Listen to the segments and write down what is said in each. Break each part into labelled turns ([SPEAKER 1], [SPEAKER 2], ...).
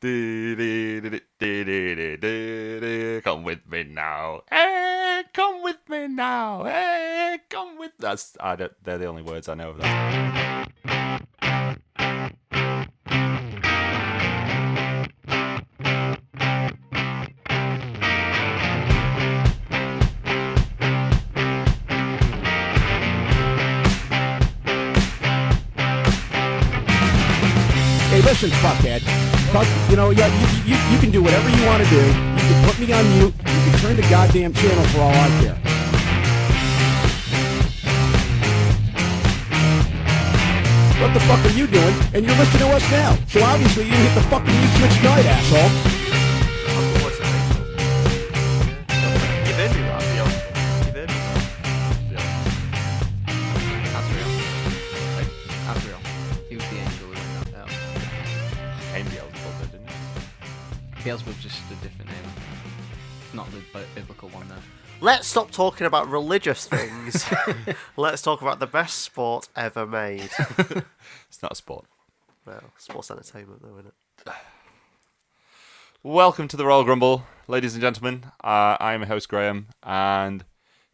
[SPEAKER 1] Come with me now. Hey, come with me now. Hey, come with. They're the only words I know of that.
[SPEAKER 2] Hey, listen, fuckhead. You know, you can do whatever you want to do. You can put me on mute. You can turn the goddamn channel for all I care. What the fuck are you doing? And you're listening to us now. So obviously you didn't hit the fucking mute switch tonight, asshole.
[SPEAKER 3] Give in, you rat. Give in.
[SPEAKER 4] That's real. That's real. He was the angel who went that out.
[SPEAKER 1] Came Beelzebub, didn't it?
[SPEAKER 4] Beelzebub's just a different name. Not the biblical one there.
[SPEAKER 3] Let's stop talking about religious things. Let's talk about the best sport ever made.
[SPEAKER 1] It's not a sport.
[SPEAKER 3] Well, sports entertainment, though, isn't it?
[SPEAKER 1] Welcome to the Royal Grumble, ladies and gentlemen. I am your host, Graham, and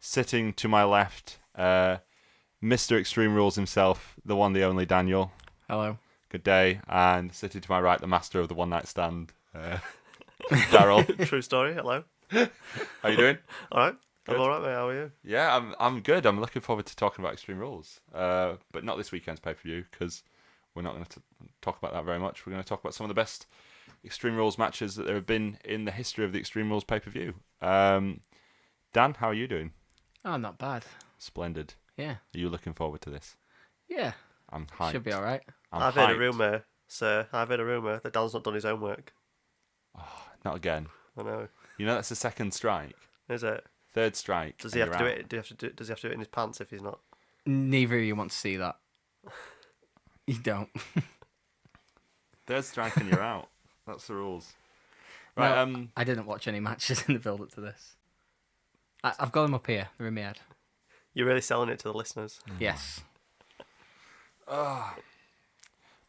[SPEAKER 1] sitting to my left, Mr. Extreme Rules himself, the one, the only Daniel.
[SPEAKER 4] Hello.
[SPEAKER 1] Good day. And sitting to my right, the master of the one-night stand, Daryl.
[SPEAKER 3] True story. Hello.
[SPEAKER 1] How you doing?
[SPEAKER 3] All right.
[SPEAKER 1] Good.
[SPEAKER 3] I'm all right, mate. How are you?
[SPEAKER 1] Yeah, I'm good. I'm looking forward to talking about Extreme Rules, but not this weekend's pay-per-view, because we're not going to talk about that very much. We're going to talk about some of the best Extreme Rules matches that there have been in the history of the Extreme Rules pay-per-view. Dan, how are you doing?
[SPEAKER 4] Oh, not bad.
[SPEAKER 1] Splendid.
[SPEAKER 4] Yeah.
[SPEAKER 1] Are you looking forward to this?
[SPEAKER 4] Yeah.
[SPEAKER 1] I'm hyped.
[SPEAKER 4] Should be all right.
[SPEAKER 3] I've heard a rumour, sir. I've heard a rumour that Dan's not done his homework.
[SPEAKER 1] Not again.
[SPEAKER 3] I know.
[SPEAKER 1] You know that's the second strike.
[SPEAKER 3] Is it?
[SPEAKER 1] Third strike.
[SPEAKER 3] Does he have to do it? Does he have to do it in his pants if he's not?
[SPEAKER 4] Neither of you want to see that. You don't.
[SPEAKER 1] Third strike and you're out. That's the rules. Right.
[SPEAKER 4] No, I didn't watch any matches in the build-up to this. I've got them up here. They're in my head.
[SPEAKER 3] You're really selling it to the listeners.
[SPEAKER 4] Yes.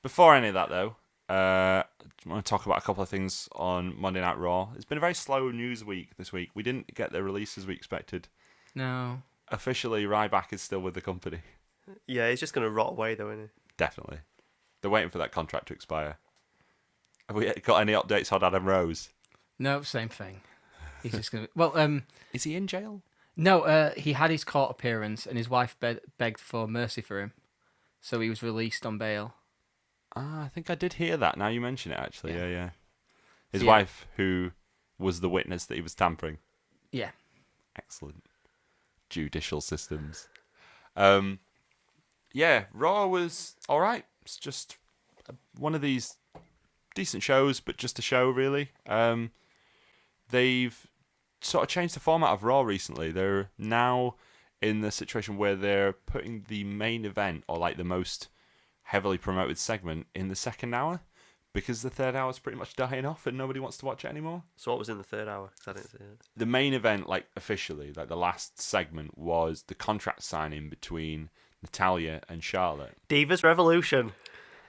[SPEAKER 1] Before any of that, though, I want to talk about a couple of things on Monday Night Raw. It's been a very slow news week this week. We didn't get the releases we expected.
[SPEAKER 4] No.
[SPEAKER 1] Officially, Ryback is still with the company.
[SPEAKER 3] Yeah, he's just going to rot away, though, isn't he?
[SPEAKER 1] Definitely. They're waiting for that contract to expire. Have we got any updates on Adam Rose?
[SPEAKER 4] No, same thing. He's just going to... Well,
[SPEAKER 1] Is he in jail?
[SPEAKER 4] no, he had his court appearance and his wife begged for mercy for him. So he was released on bail.
[SPEAKER 1] I think I did hear that. Now you mention it, actually. Yeah. His
[SPEAKER 4] Yeah.
[SPEAKER 1] wife, who was the witness that he was tampering.
[SPEAKER 4] Yeah.
[SPEAKER 1] Excellent. Judicial systems. Yeah, Raw was all right. It's just one of these decent shows, but just a show, really. They've sort of changed the format of Raw recently. They're now in the situation where they're putting the main event, or like the most heavily promoted segment, in the second hour, because the third hour is pretty much dying off and nobody wants to watch it anymore.
[SPEAKER 3] So what was in the third hour? 'Cause I didn't see it.
[SPEAKER 1] The main event, like officially, like the last segment, was the contract signing between Natalya and Charlotte.
[SPEAKER 3] Divas Revolution.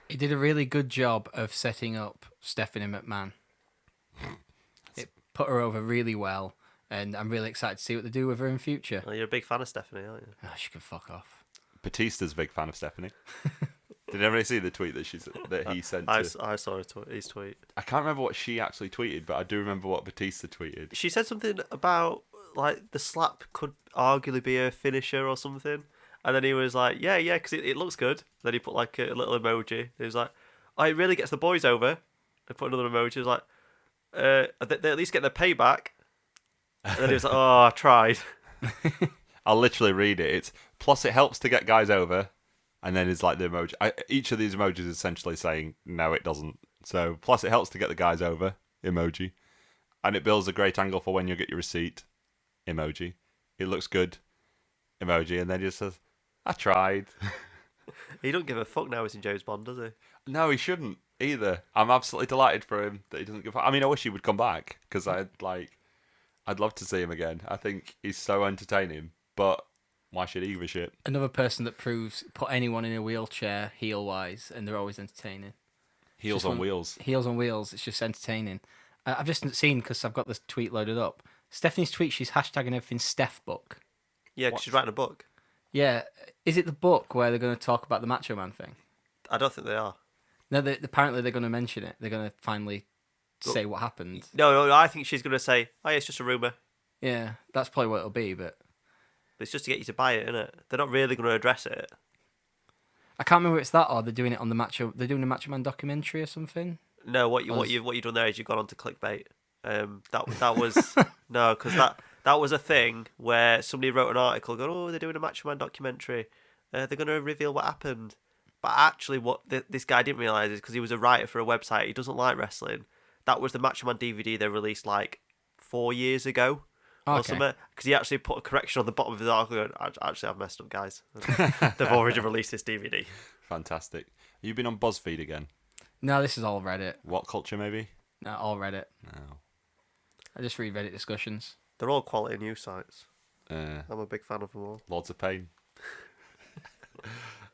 [SPEAKER 4] He did a really good job of setting up Stephanie McMahon. It put her over really well, and I'm really excited to see what they do with her in future.
[SPEAKER 3] Well, you're a big fan of Stephanie, aren't you?
[SPEAKER 4] Oh, she can fuck off.
[SPEAKER 1] Batista's a big fan of Stephanie. Did everybody see the tweet that he sent?
[SPEAKER 3] I saw his tweet.
[SPEAKER 1] I can't remember what she actually tweeted, but I do remember what Batista tweeted.
[SPEAKER 3] She said something about like the slap could arguably be a finisher or something, and then he was like, yeah, because it looks good. Then he put like a little emoji. He was like, oh, it really gets the boys over. I put another emoji. He was like, they at least get their payback. And then he was like, oh, I tried.
[SPEAKER 1] I'll literally read it. It's plus it helps to get guys over, and then it's like the emoji. Each of these emojis is essentially saying no, it doesn't. So plus it helps to get the guys over emoji, and it builds a great angle for when you get your receipt emoji. It looks good emoji, and then he just says, I tried.
[SPEAKER 3] He don't give a fuck now he's in James Bond, does he?
[SPEAKER 1] No, he shouldn't either. I'm absolutely delighted for him that he doesn't give a fuck. I mean, I wish he would come back, because I'd love to see him again. I think he's so entertaining, but why should he give a shit?
[SPEAKER 4] Another person that put anyone in a wheelchair heel-wise, and they're always entertaining.
[SPEAKER 1] Heels on wheels.
[SPEAKER 4] Heels on wheels. It's just entertaining. I've just seen, because I've got this tweet loaded up. Stephanie's tweet, she's hashtagging everything Steph book.
[SPEAKER 3] Yeah, because she's writing a book.
[SPEAKER 4] Yeah. Is it the book where they're going to talk about the Macho Man thing?
[SPEAKER 3] I don't think they are.
[SPEAKER 4] No, apparently they're going to mention it. They're going to finally say what happened.
[SPEAKER 3] No, I think she's going to say, oh, yeah, it's just a rumour.
[SPEAKER 4] Yeah, that's probably what it'll be, but
[SPEAKER 3] It's just to get you to buy it, isn't it? They're not really going to address it.
[SPEAKER 4] I can't remember if it's that or they're doing it on the Macho. They're doing a Macho Man documentary or something.
[SPEAKER 3] No, what you've done there is you've gone on to clickbait. That was no, because that was a thing where somebody wrote an article going, oh, they're doing a Macho Man documentary. They're going to reveal what happened. But actually, what this guy didn't realise is because he was a writer for a website, he doesn't like wrestling. That was the Macho Man DVD they released like 4 years ago. Or something. Because he actually put a correction on the bottom of his article going, actually, I've messed up, guys. They've already released this DVD.
[SPEAKER 1] Fantastic. You've been on BuzzFeed again?
[SPEAKER 4] No, this is all Reddit.
[SPEAKER 1] What culture, maybe?
[SPEAKER 4] No, all Reddit.
[SPEAKER 1] No.
[SPEAKER 4] I just read Reddit discussions.
[SPEAKER 3] They're all quality news sites.
[SPEAKER 1] I'm
[SPEAKER 3] a big fan of them all.
[SPEAKER 1] Lots of pain.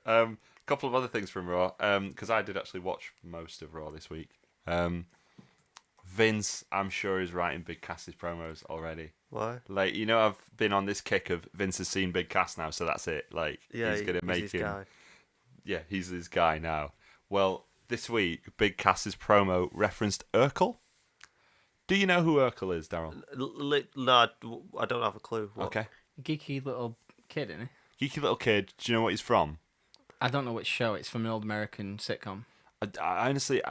[SPEAKER 1] Couple of other things from Raw, because I did actually watch most of Raw this week. Vince, I'm sure, is writing Big Cass's promos already.
[SPEAKER 3] Why?
[SPEAKER 1] Like, you know, I've been on this kick of Vince has seen Big Cass now, so that's it. Like,
[SPEAKER 3] Yeah,
[SPEAKER 1] he's going to make
[SPEAKER 3] his
[SPEAKER 1] him.
[SPEAKER 3] guy.
[SPEAKER 1] Yeah, he's his guy now. Well, this week, Big Cass's promo referenced Urkel. Do you know who Urkel is, Daryl?
[SPEAKER 3] No, I don't have a clue. What?
[SPEAKER 1] Okay.
[SPEAKER 4] Geeky little kid, isn't he?
[SPEAKER 1] Geeky little kid. Do you know what he's from?
[SPEAKER 4] I don't know which show. It's from an old American sitcom.
[SPEAKER 1] I honestly,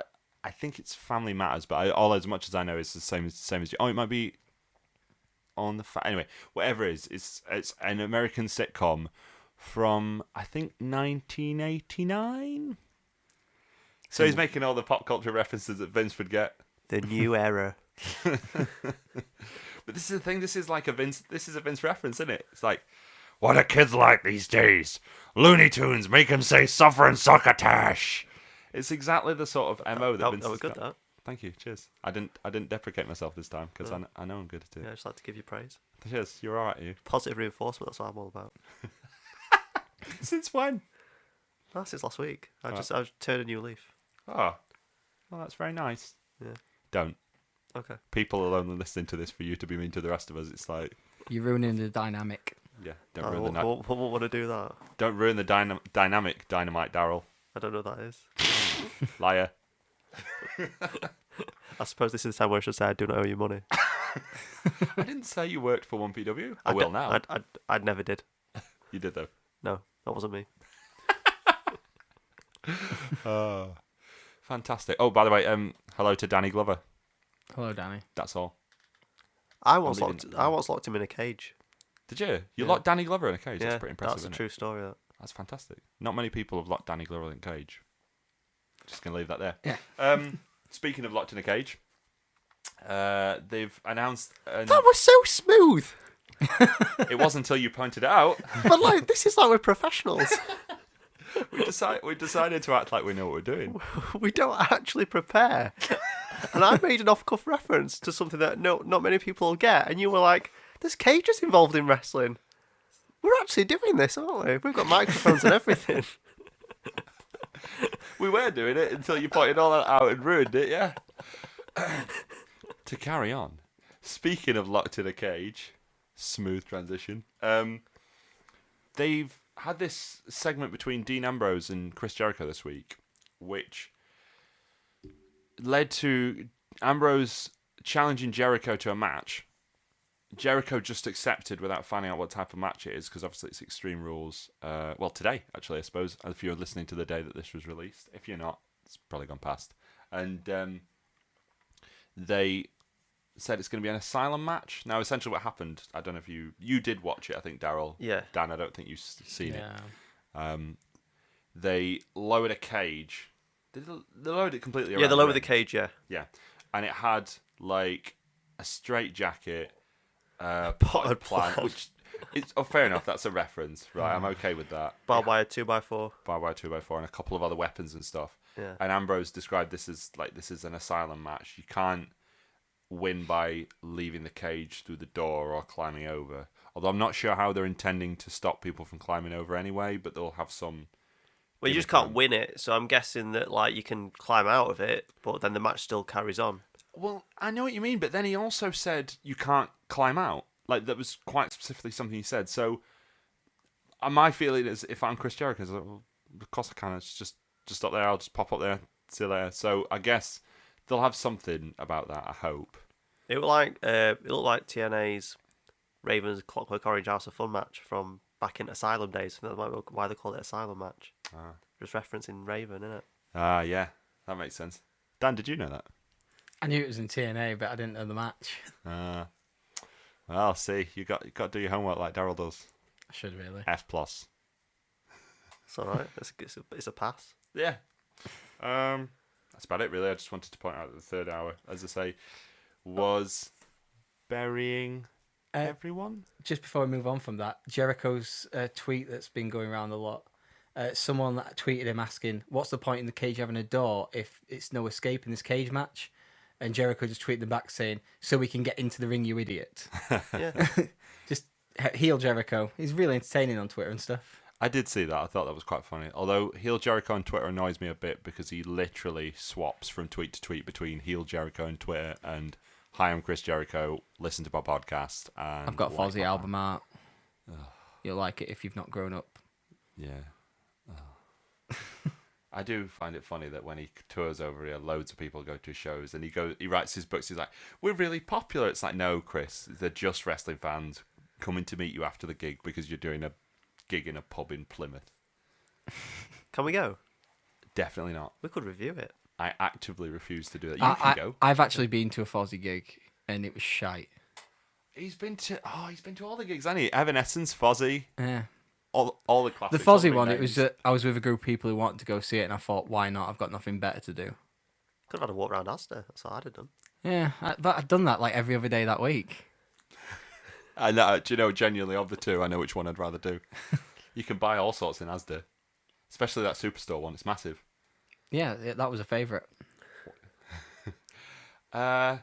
[SPEAKER 1] I think it's Family Matters, but all as much as I know, it's the same as you. Oh, it might be on the anyway. Whatever it is, it's an American sitcom from I think 1989. So he's making all the pop culture references that Vince would get.
[SPEAKER 3] The new era.
[SPEAKER 1] But this is the thing. This is like a Vince. This is a Vince reference, isn't it? It's like, what are kids like these days? Looney Tunes make them say "suffer and succotash." It's exactly the sort of MO that Vince
[SPEAKER 3] That
[SPEAKER 1] has
[SPEAKER 3] was good,
[SPEAKER 1] got.
[SPEAKER 3] that.
[SPEAKER 1] Thank you. Cheers. I didn't deprecate myself this time because I know I'm good at it.
[SPEAKER 3] Yeah, I just like to give you praise.
[SPEAKER 1] Cheers. You're all right, you.
[SPEAKER 3] Positive reinforcement, that's what I'm all about.
[SPEAKER 1] Since when?
[SPEAKER 3] That's since last week. I just turned a new leaf.
[SPEAKER 1] Oh, well, that's very nice.
[SPEAKER 3] Yeah.
[SPEAKER 1] Don't.
[SPEAKER 3] Okay.
[SPEAKER 1] People are only listening to this for you to be mean to the rest of us. It's like,
[SPEAKER 4] You're ruining the dynamic.
[SPEAKER 1] yeah, don't ruin the
[SPEAKER 3] won't want to do that.
[SPEAKER 1] don't ruin the dynamic, Dynamite Daryl.
[SPEAKER 3] I don't know what that is.
[SPEAKER 1] Liar.
[SPEAKER 3] I suppose this is the time where I should say I do not owe you money.
[SPEAKER 1] I didn't say you worked for 1PW. I will now.
[SPEAKER 3] I never did.
[SPEAKER 1] You did though.
[SPEAKER 3] No, that wasn't me.
[SPEAKER 1] Fantastic. Oh, by the way, hello to Danny Glover.
[SPEAKER 4] Hello, Danny.
[SPEAKER 1] That's all.
[SPEAKER 3] I once
[SPEAKER 1] leaving-
[SPEAKER 3] locked him in a cage.
[SPEAKER 1] Did you? You
[SPEAKER 3] Yeah.
[SPEAKER 1] locked Danny Glover in a cage.
[SPEAKER 3] Yeah,
[SPEAKER 1] That's pretty impressive.
[SPEAKER 3] that's a
[SPEAKER 1] isn't
[SPEAKER 3] true
[SPEAKER 1] it?
[SPEAKER 3] story. That.
[SPEAKER 1] That's fantastic. Not many people have locked Danny Glover in a cage. Just gonna leave that there.
[SPEAKER 4] Yeah.
[SPEAKER 1] Speaking of locked in a cage, they've announced.
[SPEAKER 3] That was so smooth.
[SPEAKER 1] It wasn't until you pointed it out.
[SPEAKER 3] But like, this is like we're professionals.
[SPEAKER 1] We decided to act like we know what we're doing.
[SPEAKER 3] We don't actually prepare. And I made an off-cuff reference to something that not many people will get, and you were like, "There's cages involved in wrestling. We're actually doing this, aren't we? We've got microphones and everything."
[SPEAKER 1] We were doing it until you pointed all that out and ruined it. Yeah. To carry on. Speaking of locked in a cage, smooth transition. They've had this segment between Dean Ambrose and Chris Jericho this week, which led to Ambrose challenging Jericho to a match. Jericho just accepted without finding out what type of match it is, because obviously it's Extreme Rules. Well, today, actually, I suppose, if you're listening to the day that this was released. If you're not, it's probably gone past. And they said it's going to be an asylum match. Now, essentially what happened, I don't know if you did watch it, I think, Daryl.
[SPEAKER 3] Yeah.
[SPEAKER 1] Dan, I don't think you've seen
[SPEAKER 4] Yeah.
[SPEAKER 1] it. They lowered a cage. They lowered it completely around.
[SPEAKER 3] Yeah, the lower the
[SPEAKER 1] ring.
[SPEAKER 3] cage. Yeah.
[SPEAKER 1] Yeah. And it had, like, a straight jacket, potted
[SPEAKER 3] Potted
[SPEAKER 1] plant,
[SPEAKER 3] plant.
[SPEAKER 1] which is fair enough. That's a reference, right? I'm okay with that.
[SPEAKER 3] Barbed wire 2x4.
[SPEAKER 1] Barbed wire 2x4 and a couple of other weapons and stuff.
[SPEAKER 3] Yeah.
[SPEAKER 1] And Ambrose described this as like this is an asylum match. You can't win by leaving the cage through the door or climbing over. Although I'm not sure how they're intending to stop people from climbing over anyway, but they'll have some
[SPEAKER 3] Well, you just can't win it, so I'm guessing that like you can climb out of it, but then the match still carries on.
[SPEAKER 1] Well, I know what you mean, but then he also said you can't climb out. Like, that was quite specifically something he said. So, my feeling is, if I'm Chris Jericho, it's like, well, of course I can. It's just up there. I'll just pop up there. See you later. So, I guess they'll have something about that, I hope.
[SPEAKER 3] It looked like TNA's Ravens Clockwork Orange House of Fun match from back in Asylum days. That's why they call it Asylum match. Just referencing Raven, isn't it?
[SPEAKER 1] Yeah, that makes sense. Dan, did you know that?
[SPEAKER 4] I knew it was in TNA, but I didn't know the match.
[SPEAKER 1] Well, see, you got to do your homework like Daryl does.
[SPEAKER 4] I should really.
[SPEAKER 1] F+.
[SPEAKER 3] It's all right. It's a pass.
[SPEAKER 1] Yeah. That's about it, really. I just wanted to point out that the third hour, as I say, was burying everyone.
[SPEAKER 4] Just before we move on from that, Jericho's tweet that's been going around a lot. Someone tweeted him asking, "What's the point in the cage having a door if it's no escape in this cage match?" And Jericho just tweeted them back saying, "So we can get into the ring, you idiot."
[SPEAKER 3] Yeah.
[SPEAKER 4] Just heel Jericho. He's really entertaining on Twitter and stuff.
[SPEAKER 1] I did see that. I thought that was quite funny. Although heel Jericho on Twitter annoys me a bit because he literally swaps from tweet to tweet between heel Jericho and Twitter and "Hi, I'm Chris Jericho. Listen to my podcast." And
[SPEAKER 4] I've got Fozzy album art. You'll like it if you've not grown up.
[SPEAKER 1] Yeah. I do find it funny that when he tours over here, loads of people go to his shows, and he writes his books. He's like, "We're really popular." It's like, no, Chris, they're just wrestling fans coming to meet you after the gig because you're doing a gig in a pub in Plymouth.
[SPEAKER 3] Can we go?
[SPEAKER 1] Definitely not.
[SPEAKER 3] We could review it.
[SPEAKER 1] I actively refuse to do that. You can go.
[SPEAKER 4] I've actually been to a Fozzy gig, and it was shite.
[SPEAKER 1] He's been to all the gigs, hasn't he? Evanescence, Fozzy.
[SPEAKER 4] Yeah.
[SPEAKER 1] All the classics.
[SPEAKER 4] The Fozzy one, it was I was with a group of people who wanted to go see it, and I thought, why not? I've got nothing better to do.
[SPEAKER 3] Could have had a walk around Asda. That's what I'd have done.
[SPEAKER 4] Yeah, but I'd done that like every other day that week.
[SPEAKER 1] I know. Do you know, genuinely, of the two, I know which one I'd rather do. You can buy all sorts in Asda, especially that Superstore one. It's massive.
[SPEAKER 4] Yeah, that was a favourite.
[SPEAKER 1] Not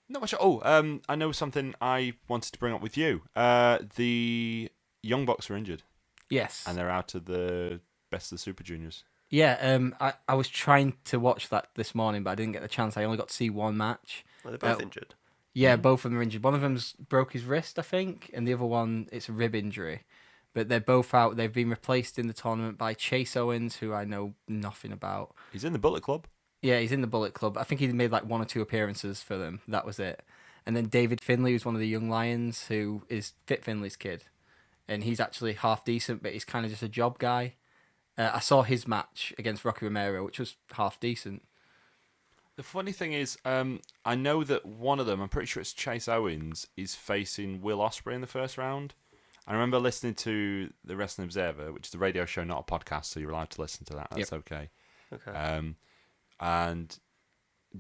[SPEAKER 1] much. I know something I wanted to bring up with you. The Young Bucks are injured.
[SPEAKER 4] Yes.
[SPEAKER 1] And they're out of the Best of the Super Juniors.
[SPEAKER 4] Yeah, I was trying to watch that this morning, but I didn't get the chance. I only got to see one match.
[SPEAKER 3] Well, they're both injured.
[SPEAKER 4] Yeah, both of them are injured. One of them's broke his wrist, I think, and the other one, it's a rib injury. But they're both out. They've been replaced in the tournament by Chase Owens, who I know nothing about.
[SPEAKER 1] He's in the Bullet Club.
[SPEAKER 4] Yeah, he's in the Bullet Club. I think he made like 1 or 2 appearances for them. That was it. And then David Finlay, who's one of the young Lions, who is Fit Finlay's kid. And he's actually half decent, but he's kind of just a job guy. I saw his match against Rocky Romero, which was half decent.
[SPEAKER 1] The funny thing is, I know that one of them, I'm pretty sure it's Chase Owens, is facing Will Ospreay in the first round. I remember listening to the Wrestling Observer, which is a radio show, not a podcast, so you're allowed to listen to that. That's okay.
[SPEAKER 3] Okay.
[SPEAKER 1] And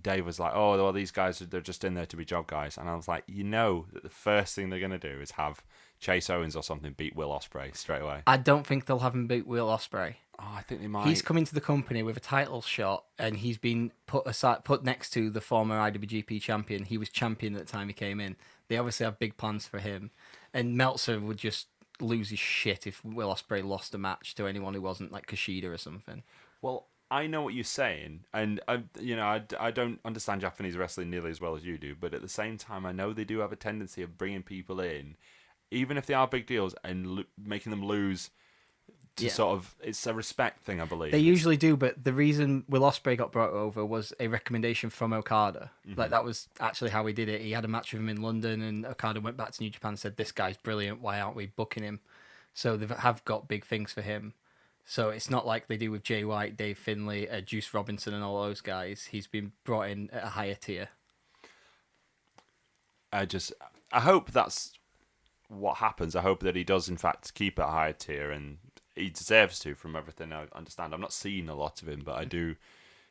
[SPEAKER 1] Dave was like, "Oh, well, these guys, they're just in there to be job guys." And I was like, you know that the first thing they're going to do is have Chase Owens or something beat Will Ospreay straight away.
[SPEAKER 4] I don't think they'll have him beat Will Ospreay.
[SPEAKER 1] Oh, I think they might.
[SPEAKER 4] He's come into the company with a title shot, and he's been put next to the former IWGP champion. He was champion at the time he came in. They obviously have big plans for him. And Meltzer would just lose his shit if Will Ospreay lost a match to anyone who wasn't like Kushida or something.
[SPEAKER 1] Well, I know what you're saying, and I don't understand Japanese wrestling nearly as well as you do, but at the same time, I know they do have a tendency of bringing people in, even if they are big deals, and making them lose. Sort of, it's a respect thing, I believe.
[SPEAKER 4] They usually do, but the reason Will Ospreay got brought over was a recommendation from Okada. Mm-hmm. Like, that was actually how he did it. He had a match with him in London, and Okada went back to New Japan and said, "This guy's brilliant, why aren't we booking him?" So they have got big things for him. So it's not like they do with Jay White, Dave Finlay, Juice Robinson, and all those guys. He's been brought in at a higher tier.
[SPEAKER 1] I hope that's what happens. I hope that he does, in fact, keep at a higher tier, and he deserves to, from everything I understand. I'm not seeing a lot of him, but I do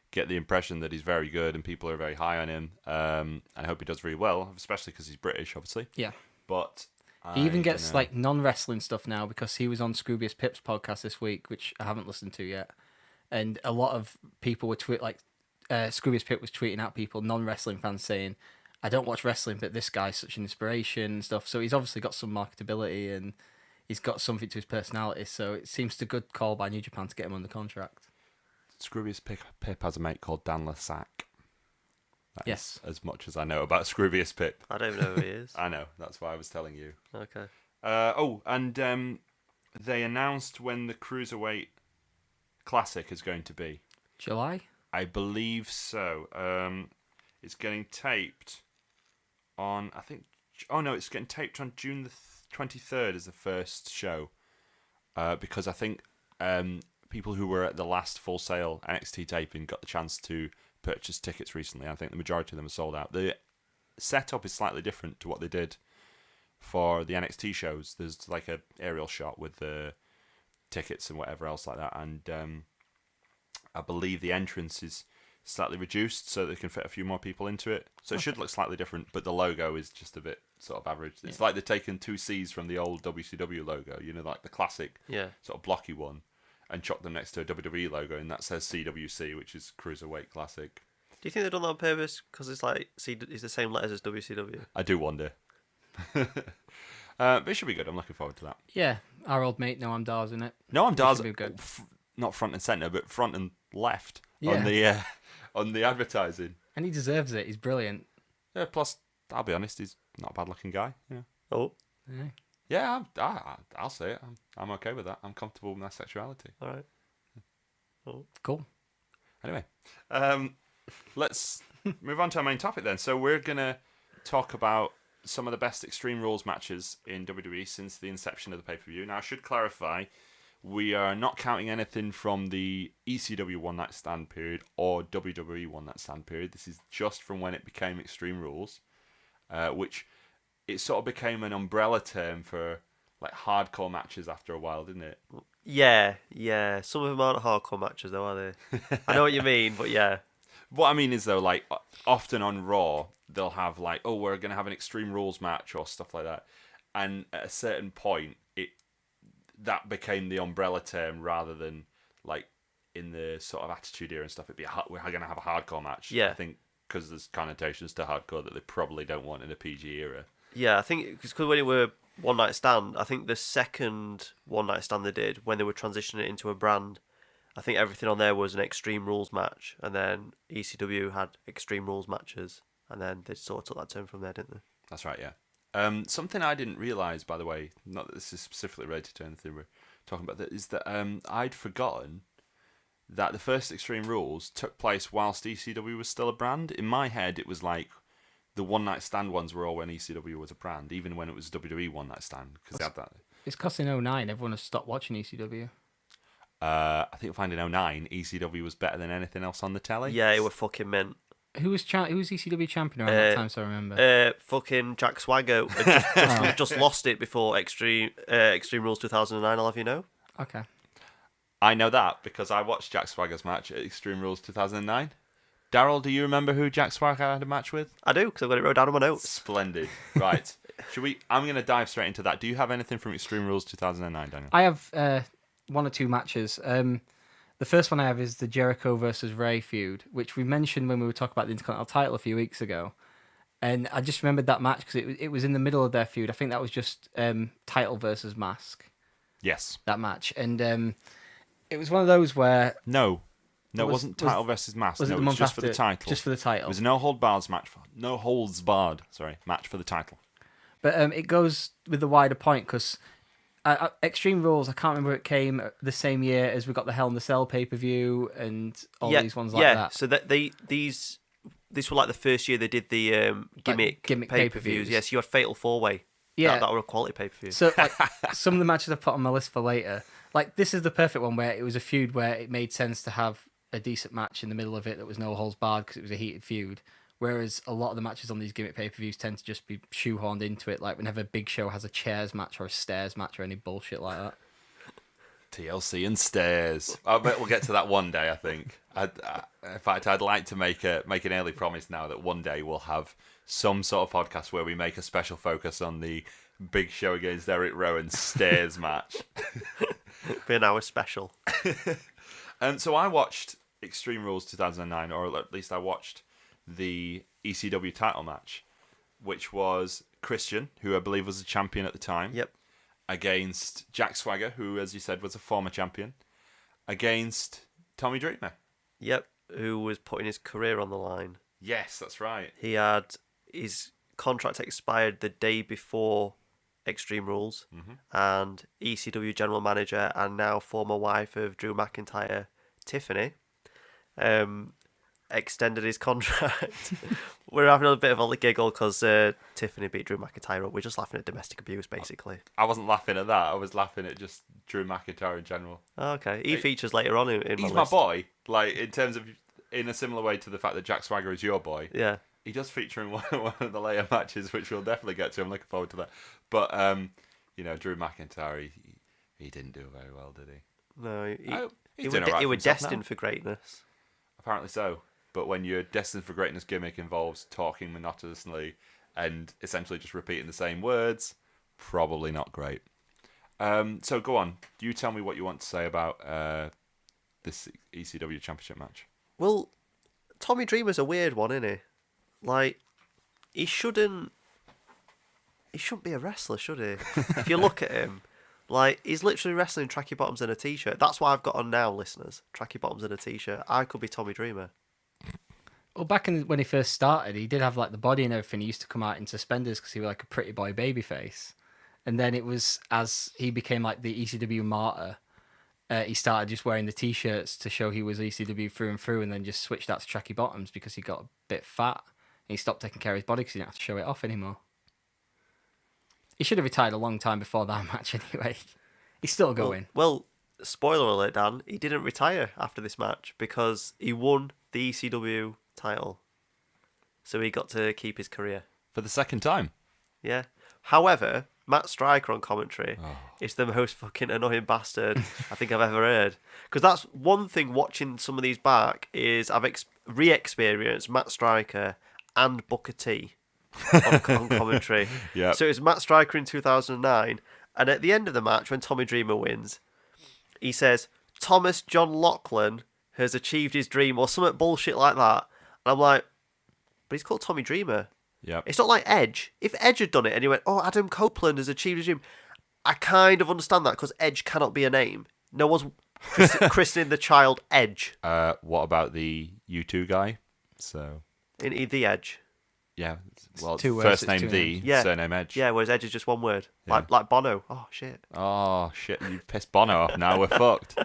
[SPEAKER 1] get the impression that he's very good and people are very high on him. And I hope he does really well, especially because he's British, obviously.
[SPEAKER 4] Yeah.
[SPEAKER 1] But
[SPEAKER 4] he even gets like non-wrestling stuff now because he was on Scroobius Pip's podcast this week, which I haven't listened to yet. And a lot of people were Scroobius Pip was tweeting at people, non-wrestling fans, saying, "I don't watch wrestling, but this guy's such an inspiration and stuff." So he's obviously got some marketability, and he's got something to his personality. So it seems a good call by New Japan to get him under contract.
[SPEAKER 1] Scroobius Pip has a mate called Dan Lasac. That
[SPEAKER 4] Yes.
[SPEAKER 1] is as much as I know about Scroobius Pip.
[SPEAKER 3] I don't know who he is.
[SPEAKER 1] I know, that's why I was telling you.
[SPEAKER 3] Okay.
[SPEAKER 1] They announced when the Cruiserweight Classic is going to be.
[SPEAKER 4] July?
[SPEAKER 1] I believe so. It's getting taped on, I think... Oh, no, it's getting taped on June the 23rd as the first show. Because I think people who were at the last Full Sail NXT taping got the chance to purchase tickets recently. I think the majority of them are sold out. The setup is slightly different to what they did for the NXT shows. There's like a aerial shot with the tickets and whatever else like that, and I believe the entrance is slightly reduced so they can fit a few more people into it. So it should look slightly different, but the logo is just a bit sort of average. It's like they've taken 2 C's from the old WCW logo, you know, like the classic sort of blocky one, and chopped them next to a WWE logo, and that says CWC, which is Cruiserweight Classic.
[SPEAKER 3] Do you think they've done that on purpose? Because it's like it's the same letters as WCW.
[SPEAKER 1] I do wonder. But it should be good. I'm looking forward to that.
[SPEAKER 4] Yeah, our old mate Noam Dar's in it.
[SPEAKER 1] Noam Dar's
[SPEAKER 4] should be good.
[SPEAKER 1] not front and centre, but front and left
[SPEAKER 4] Yeah.
[SPEAKER 1] on the on the advertising.
[SPEAKER 4] And he deserves it. He's brilliant.
[SPEAKER 1] Yeah, plus, I'll be honest, he's not a bad-looking guy. Yeah,
[SPEAKER 3] Oh,
[SPEAKER 4] Yeah.
[SPEAKER 1] yeah, I'll say it. I'm okay with that. I'm comfortable with my sexuality.
[SPEAKER 3] all right. Oh.
[SPEAKER 4] Cool.
[SPEAKER 1] Anyway, let's move on to our main topic then. So we're gonna talk about some of the best Extreme Rules matches in WWE since the inception of the pay-per-view. Now, I should clarify, we are not counting anything from the ECW One Night Stand period or WWE One Night Stand period. This is just from when it became Extreme Rules, which it sort of became an umbrella term for like hardcore matches after a while, didn't it?
[SPEAKER 3] Yeah. Some of them aren't hardcore matches, though, are they? I know what you mean, but yeah.
[SPEAKER 1] What I mean is, though, like, often on Raw, they'll have, like, oh, we're going to have an Extreme Rules match or stuff like that. And at a certain point, that became the umbrella term rather than, like, in the sort of Attitude Era and stuff, we're going to have a hardcore match.
[SPEAKER 3] Yeah.
[SPEAKER 1] I think because there's connotations to hardcore that they probably don't want in a PG era.
[SPEAKER 3] Yeah, I think because when it were One Night Stand, I think the second One Night Stand they did, when they were transitioning it into a brand, I think everything on there was an Extreme Rules match, and then ECW had Extreme Rules matches, and then they sort of took that term from there, didn't they?
[SPEAKER 1] That's right, yeah. Something I didn't realise, by the way, not that this is specifically related to anything we're talking about, is that I'd forgotten that the first Extreme Rules took place whilst ECW was still a brand. In my head, it was like the One Night Stand ones were all when ECW was a brand, even when it was WWE One Night Stand, because they had that.
[SPEAKER 4] It's because in 2009 everyone has stopped watching ECW.
[SPEAKER 1] I think you'll find in 2009, ECW was better than anything else on the telly.
[SPEAKER 3] Yeah, it were fucking mint.
[SPEAKER 4] Who was ECW champion around that time? So I remember.
[SPEAKER 3] Fucking Jack Swagger had just lost it before Extreme Rules 2009. I'll have you know.
[SPEAKER 4] Okay.
[SPEAKER 1] I know that because I watched Jack Swagger's match at Extreme Rules 2009. Daryl, do you remember who Jack Swagger had a match with?
[SPEAKER 3] I do, because I've got it wrote down on my notes.
[SPEAKER 1] Splendid. Right. I'm going to dive straight into that. Do you have anything from Extreme Rules 2009, Daniel?
[SPEAKER 4] I have one or two matches. The first one I have is the Jericho versus Ray feud, which we mentioned when we were talking about the Intercontinental title a few weeks ago. And I just remembered that match because it was in the middle of their feud. I think that was just title versus mask.
[SPEAKER 1] Yes.
[SPEAKER 4] That match. And it was one of those where...
[SPEAKER 1] No, it wasn't title versus mask.
[SPEAKER 4] Was it
[SPEAKER 1] no,
[SPEAKER 4] the
[SPEAKER 1] it was
[SPEAKER 4] month
[SPEAKER 1] just
[SPEAKER 4] after?
[SPEAKER 1] for the title.
[SPEAKER 4] Just for the title.
[SPEAKER 1] It was a no holds barred match for the title.
[SPEAKER 4] But it goes with the wider point because Extreme Rules, I can't remember it came the same year as we got the Hell in the Cell pay-per-view and all these ones like that.
[SPEAKER 3] Yeah, so these were like the first year they did the gimmick pay-per-views. Yes, you had Fatal 4-Way.
[SPEAKER 4] Yeah.
[SPEAKER 3] That were a quality pay-per-view.
[SPEAKER 4] So like, some of the matches I've put on my list for later, like this is the perfect one where it was a feud where it made sense to have a decent match in the middle of it that was no holds barred because it was a heated feud. Whereas a lot of the matches on these gimmick pay-per-views tend to just be shoehorned into it, like whenever Big Show has a chairs match or a stairs match or any bullshit like that.
[SPEAKER 1] TLC and stairs. I bet we'll get to that one day, I think. In fact, I'd like to make an early promise now that one day we'll have some sort of podcast where we make a special focus on the Big Show against Eric Rowan stairs match.
[SPEAKER 3] Be an hour special.
[SPEAKER 1] So I watched Extreme Rules 2009, or at least I watched the ECW title match, which was Christian, who I believe was the champion at the time.
[SPEAKER 3] Yep.
[SPEAKER 1] against Jack Swagger, who, as you said, was a former champion, against Tommy Dreamer.
[SPEAKER 3] Yep, who was putting his career on the line.
[SPEAKER 1] Yes, that's right.
[SPEAKER 3] He had his contract expired the day before Extreme Rules, and ECW general manager and now former wife of Drew McIntyre, Tiffany, extended his contract. We're having a bit of a giggle because Tiffany beat Drew McIntyre up. We're just laughing at domestic abuse, basically.
[SPEAKER 1] I wasn't laughing at that. I was laughing at just Drew McIntyre in general.
[SPEAKER 3] Oh, okay, he features later on in
[SPEAKER 1] He's
[SPEAKER 3] my list.
[SPEAKER 1] my boy. Like, in terms of, in a similar way to the fact that Jack Swagger is your boy.
[SPEAKER 3] Yeah.
[SPEAKER 1] He does feature in one of the later matches, which we'll definitely get to. I'm looking forward to that. But, Drew McIntyre, he didn't do very well, did he?
[SPEAKER 3] No,
[SPEAKER 1] He's doing all right
[SPEAKER 3] he
[SPEAKER 1] for
[SPEAKER 3] were
[SPEAKER 1] himself
[SPEAKER 3] destined
[SPEAKER 1] now.
[SPEAKER 3] for greatness.
[SPEAKER 1] Apparently so. But when your destined for greatness gimmick involves talking monotonously and essentially just repeating the same words, probably not great. So go on. You tell me what you want to say about this ECW Championship match.
[SPEAKER 3] Well, Tommy Dreamer's a weird one, isn't he? Like, he shouldn't be a wrestler, should he? If you look at him, like, he's literally wrestling tracky bottoms and a t-shirt. That's what I've got on now, listeners. Tracky bottoms and a t-shirt. I could be Tommy Dreamer.
[SPEAKER 4] Well, back when he first started, he did have like the body and everything. He used to come out in suspenders because he was like a pretty boy babyface. And then it was as he became like the ECW martyr, he started just wearing the t-shirts to show he was ECW through and through, and then just switched out to tracky bottoms because he got a bit fat. And he stopped taking care of his body because he didn't have to show it off anymore. He should have retired a long time before that match anyway. He's still going.
[SPEAKER 3] Well, spoiler alert, Dan. He didn't retire after this match because he won the ECW title. So he got to keep his career.
[SPEAKER 1] For the second time.
[SPEAKER 3] Yeah. However, Matt Stryker on commentary is the most fucking annoying bastard I think I've ever heard. Because that's one thing watching some of these back is I've re-experienced Matt Stryker and Booker T on commentary.
[SPEAKER 1] Yeah.
[SPEAKER 3] So it was Matt Stryker in 2009, and at the end of the match, when Tommy Dreamer wins, he says, Thomas John Laughlin has achieved his dream, or something bullshit like that. And I'm like, but he's called Tommy Dreamer.
[SPEAKER 1] Yep.
[SPEAKER 3] It's not like Edge. If Edge had done it and he went, oh, Adam Copeland has achieved his dream, I kind of understand that because Edge cannot be a name. No one's christening the child Edge.
[SPEAKER 1] What about the U2 guy? So
[SPEAKER 3] In The Edge.
[SPEAKER 1] yeah, well,
[SPEAKER 4] Two words,
[SPEAKER 1] first
[SPEAKER 4] it's
[SPEAKER 1] name
[SPEAKER 4] two
[SPEAKER 1] the,
[SPEAKER 4] names.
[SPEAKER 3] Yeah.
[SPEAKER 1] surname Edge.
[SPEAKER 3] Yeah, whereas Edge is just one word.
[SPEAKER 1] Yeah.
[SPEAKER 3] Like Bono. Oh, shit.
[SPEAKER 1] Oh shit! You pissed Bono off. Now we're fucked.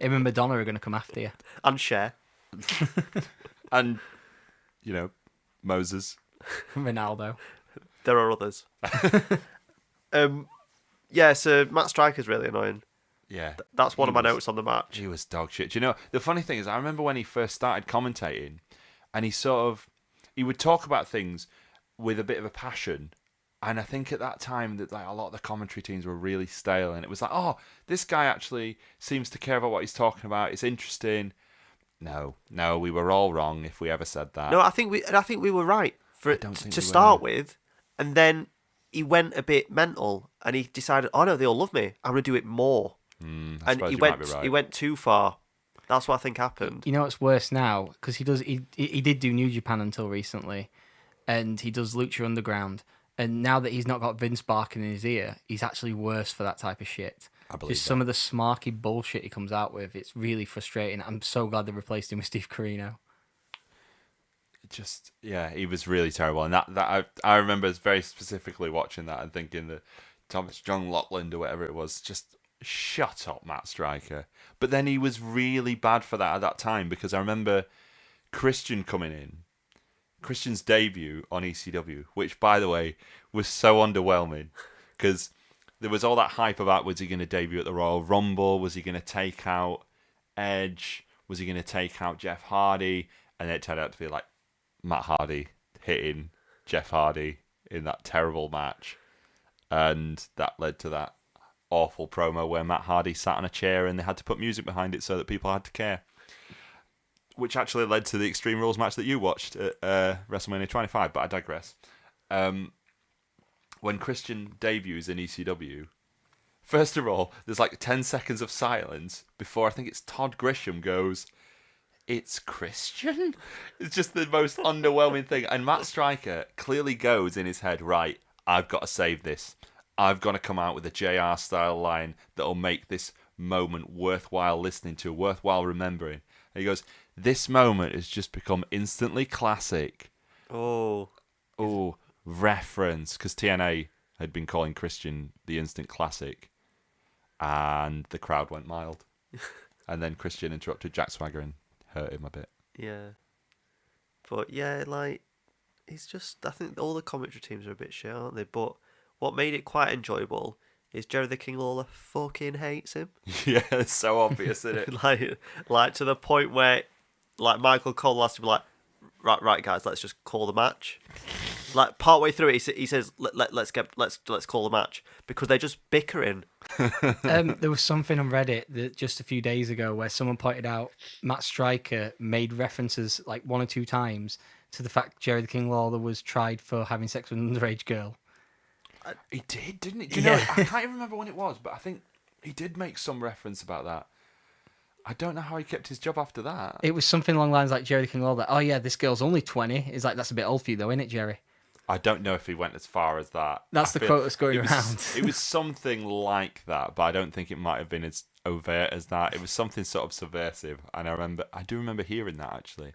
[SPEAKER 4] Him and Madonna are going to come after you.
[SPEAKER 3] And Cher.
[SPEAKER 1] And Moses.
[SPEAKER 4] Ronaldo.
[SPEAKER 3] There are others. Yeah, so Matt Stryker's really annoying.
[SPEAKER 1] Yeah,
[SPEAKER 3] That's one
[SPEAKER 1] He
[SPEAKER 3] of my
[SPEAKER 1] was-
[SPEAKER 3] notes on the match.
[SPEAKER 1] he was dog shit. Do you know the funny thing is? I remember when he first started commentating, and he would talk about things with a bit of a passion. And I think at that time that like a lot of the commentary teams were really stale, and it was like, oh, this guy actually seems to care about what he's talking about. It's interesting. No, we were all wrong if we ever said that.
[SPEAKER 3] No, I think we were right for it
[SPEAKER 1] don't think
[SPEAKER 3] to
[SPEAKER 1] we
[SPEAKER 3] start
[SPEAKER 1] were.
[SPEAKER 3] with, and then he went a bit mental, and he decided, oh no, they all love me. I'm gonna do it more.
[SPEAKER 1] I
[SPEAKER 3] And
[SPEAKER 1] suppose
[SPEAKER 3] he
[SPEAKER 1] you might
[SPEAKER 3] went
[SPEAKER 1] be right.
[SPEAKER 3] he went too far. That's what I think happened.
[SPEAKER 4] You know what's worse now? Because he did do New Japan until recently, and he does Lucha Underground. And now that he's not got Vince barking in his ear, he's actually worse for that type of shit.
[SPEAKER 1] I believe
[SPEAKER 4] Just some of the smarky bullshit he comes out with, it's really frustrating. I'm so glad they replaced him with Steve Corino.
[SPEAKER 1] Just he was really terrible, and that I remember very specifically watching that and thinking that Thomas John Laughlin or whatever it was, just shut up, Matt Stryker. But then he was really bad for that at that time, because I remember Christian coming in, Christian's debut on ECW, which by the way was so underwhelming because there was all that hype about, was he going to debut at the Royal Rumble? Was he going to take out Edge? Was he going to take out Jeff Hardy? And it turned out to be like Matt Hardy hitting Jeff Hardy in that terrible match. And that led to that awful promo where Matt Hardy sat on a chair and they had to put music behind it so that people had to care. Which actually led to the Extreme Rules match that you watched at WrestleMania 25, but I digress. When Christian debuts in ECW, first of all, there's like 10 seconds of silence before I think it's Todd Grisham goes, "It's Christian?" It's just the most underwhelming thing. And Matt Stryker clearly goes in his head, right, I've got to save this. I've got to come out with a JR style line that'll make this moment worthwhile listening to, worthwhile remembering. And he goes, "This moment has just become instantly classic."
[SPEAKER 3] Oh.
[SPEAKER 1] Oh, reference. Because TNA had been calling Christian the instant classic. And the crowd went mild. And then Christian interrupted Jack Swagger and hurt him a bit.
[SPEAKER 3] Yeah. But yeah, like, it's just, I think all the commentary teams are a bit shit, aren't they? But what made it quite enjoyable is Jerry the King Lawler fucking hates him.
[SPEAKER 1] Yeah, it's so obvious, isn't it?
[SPEAKER 3] like to the point where, like, Michael Cole has to be like, right, guys, let's just call the match. Like, partway through it, he says, let's call the match, because they're just bickering.
[SPEAKER 4] There was something on Reddit that just a few days ago where someone pointed out Matt Stryker made references like 1 or 2 times to the fact Jerry the King Lawler was tried for having sex with an underage girl.
[SPEAKER 1] He did, didn't he? Do you know, I can't even remember when it was, but I think he did make some reference about that. I don't know how he kept his job after that.
[SPEAKER 4] It was something along the lines like Jerry the King Lawler. Oh yeah, this girl's only 20. It's like, that's a bit old for you though, isn't it, Jerry?
[SPEAKER 1] I don't know if he went as far as that.
[SPEAKER 4] That's the quote that's going around.
[SPEAKER 1] It was something like that, but I don't think it might have been as overt as that. It was something sort of subversive, and I do remember hearing that actually,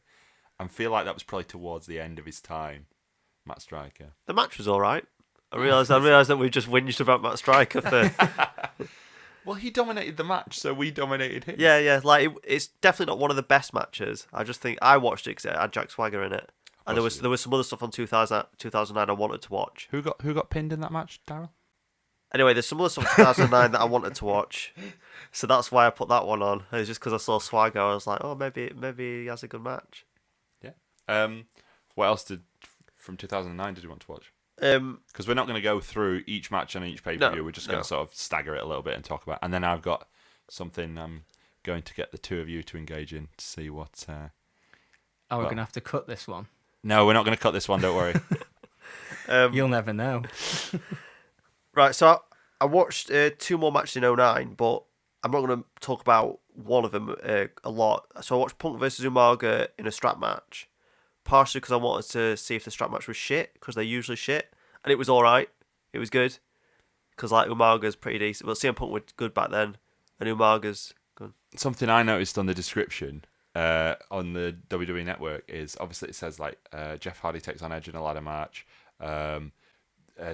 [SPEAKER 1] and feel like that was probably towards the end of his time, Matt Stryker.
[SPEAKER 3] The match was all right. I realised that we just whinged about Matt Stryker for...
[SPEAKER 1] Well, he dominated the match, so we dominated him.
[SPEAKER 3] Yeah, like, it's definitely not one of the best matches. I just think I watched it because it had Jack Swagger in it. And there was some other stuff on 2009 I wanted to watch.
[SPEAKER 1] Who got pinned in that match, Daryl?
[SPEAKER 3] Anyway, there's some other stuff in 2009 that I wanted to watch, so that's why I put that one on. It's just because I saw Swagger, I was like, oh, maybe he has a good match.
[SPEAKER 1] Yeah. What else from 2009 did you want to watch? Because we're not going to go through each match on each pay-per-view. We're just going to sort of stagger it a little bit and talk about. And then I've got something I'm going to get the two of you to engage in to see what.
[SPEAKER 4] We're going to have to cut this one.
[SPEAKER 1] No, we're not going to cut this one. Don't worry.
[SPEAKER 4] You'll never know.
[SPEAKER 3] Right, so I watched 2 more matches in 2009, but I'm not going to talk about one of them a lot. So I watched Punk versus Umaga in a strap match, partially because I wanted to see if the strap match was shit, because they're usually shit, and it was all right. It was good, because like Umaga's pretty decent. Well, CM Punk was good back then, and Umaga's good. Something
[SPEAKER 1] I noticed on the description on the WWE Network is obviously it says like Jeff Hardy takes on Edge in a ladder match.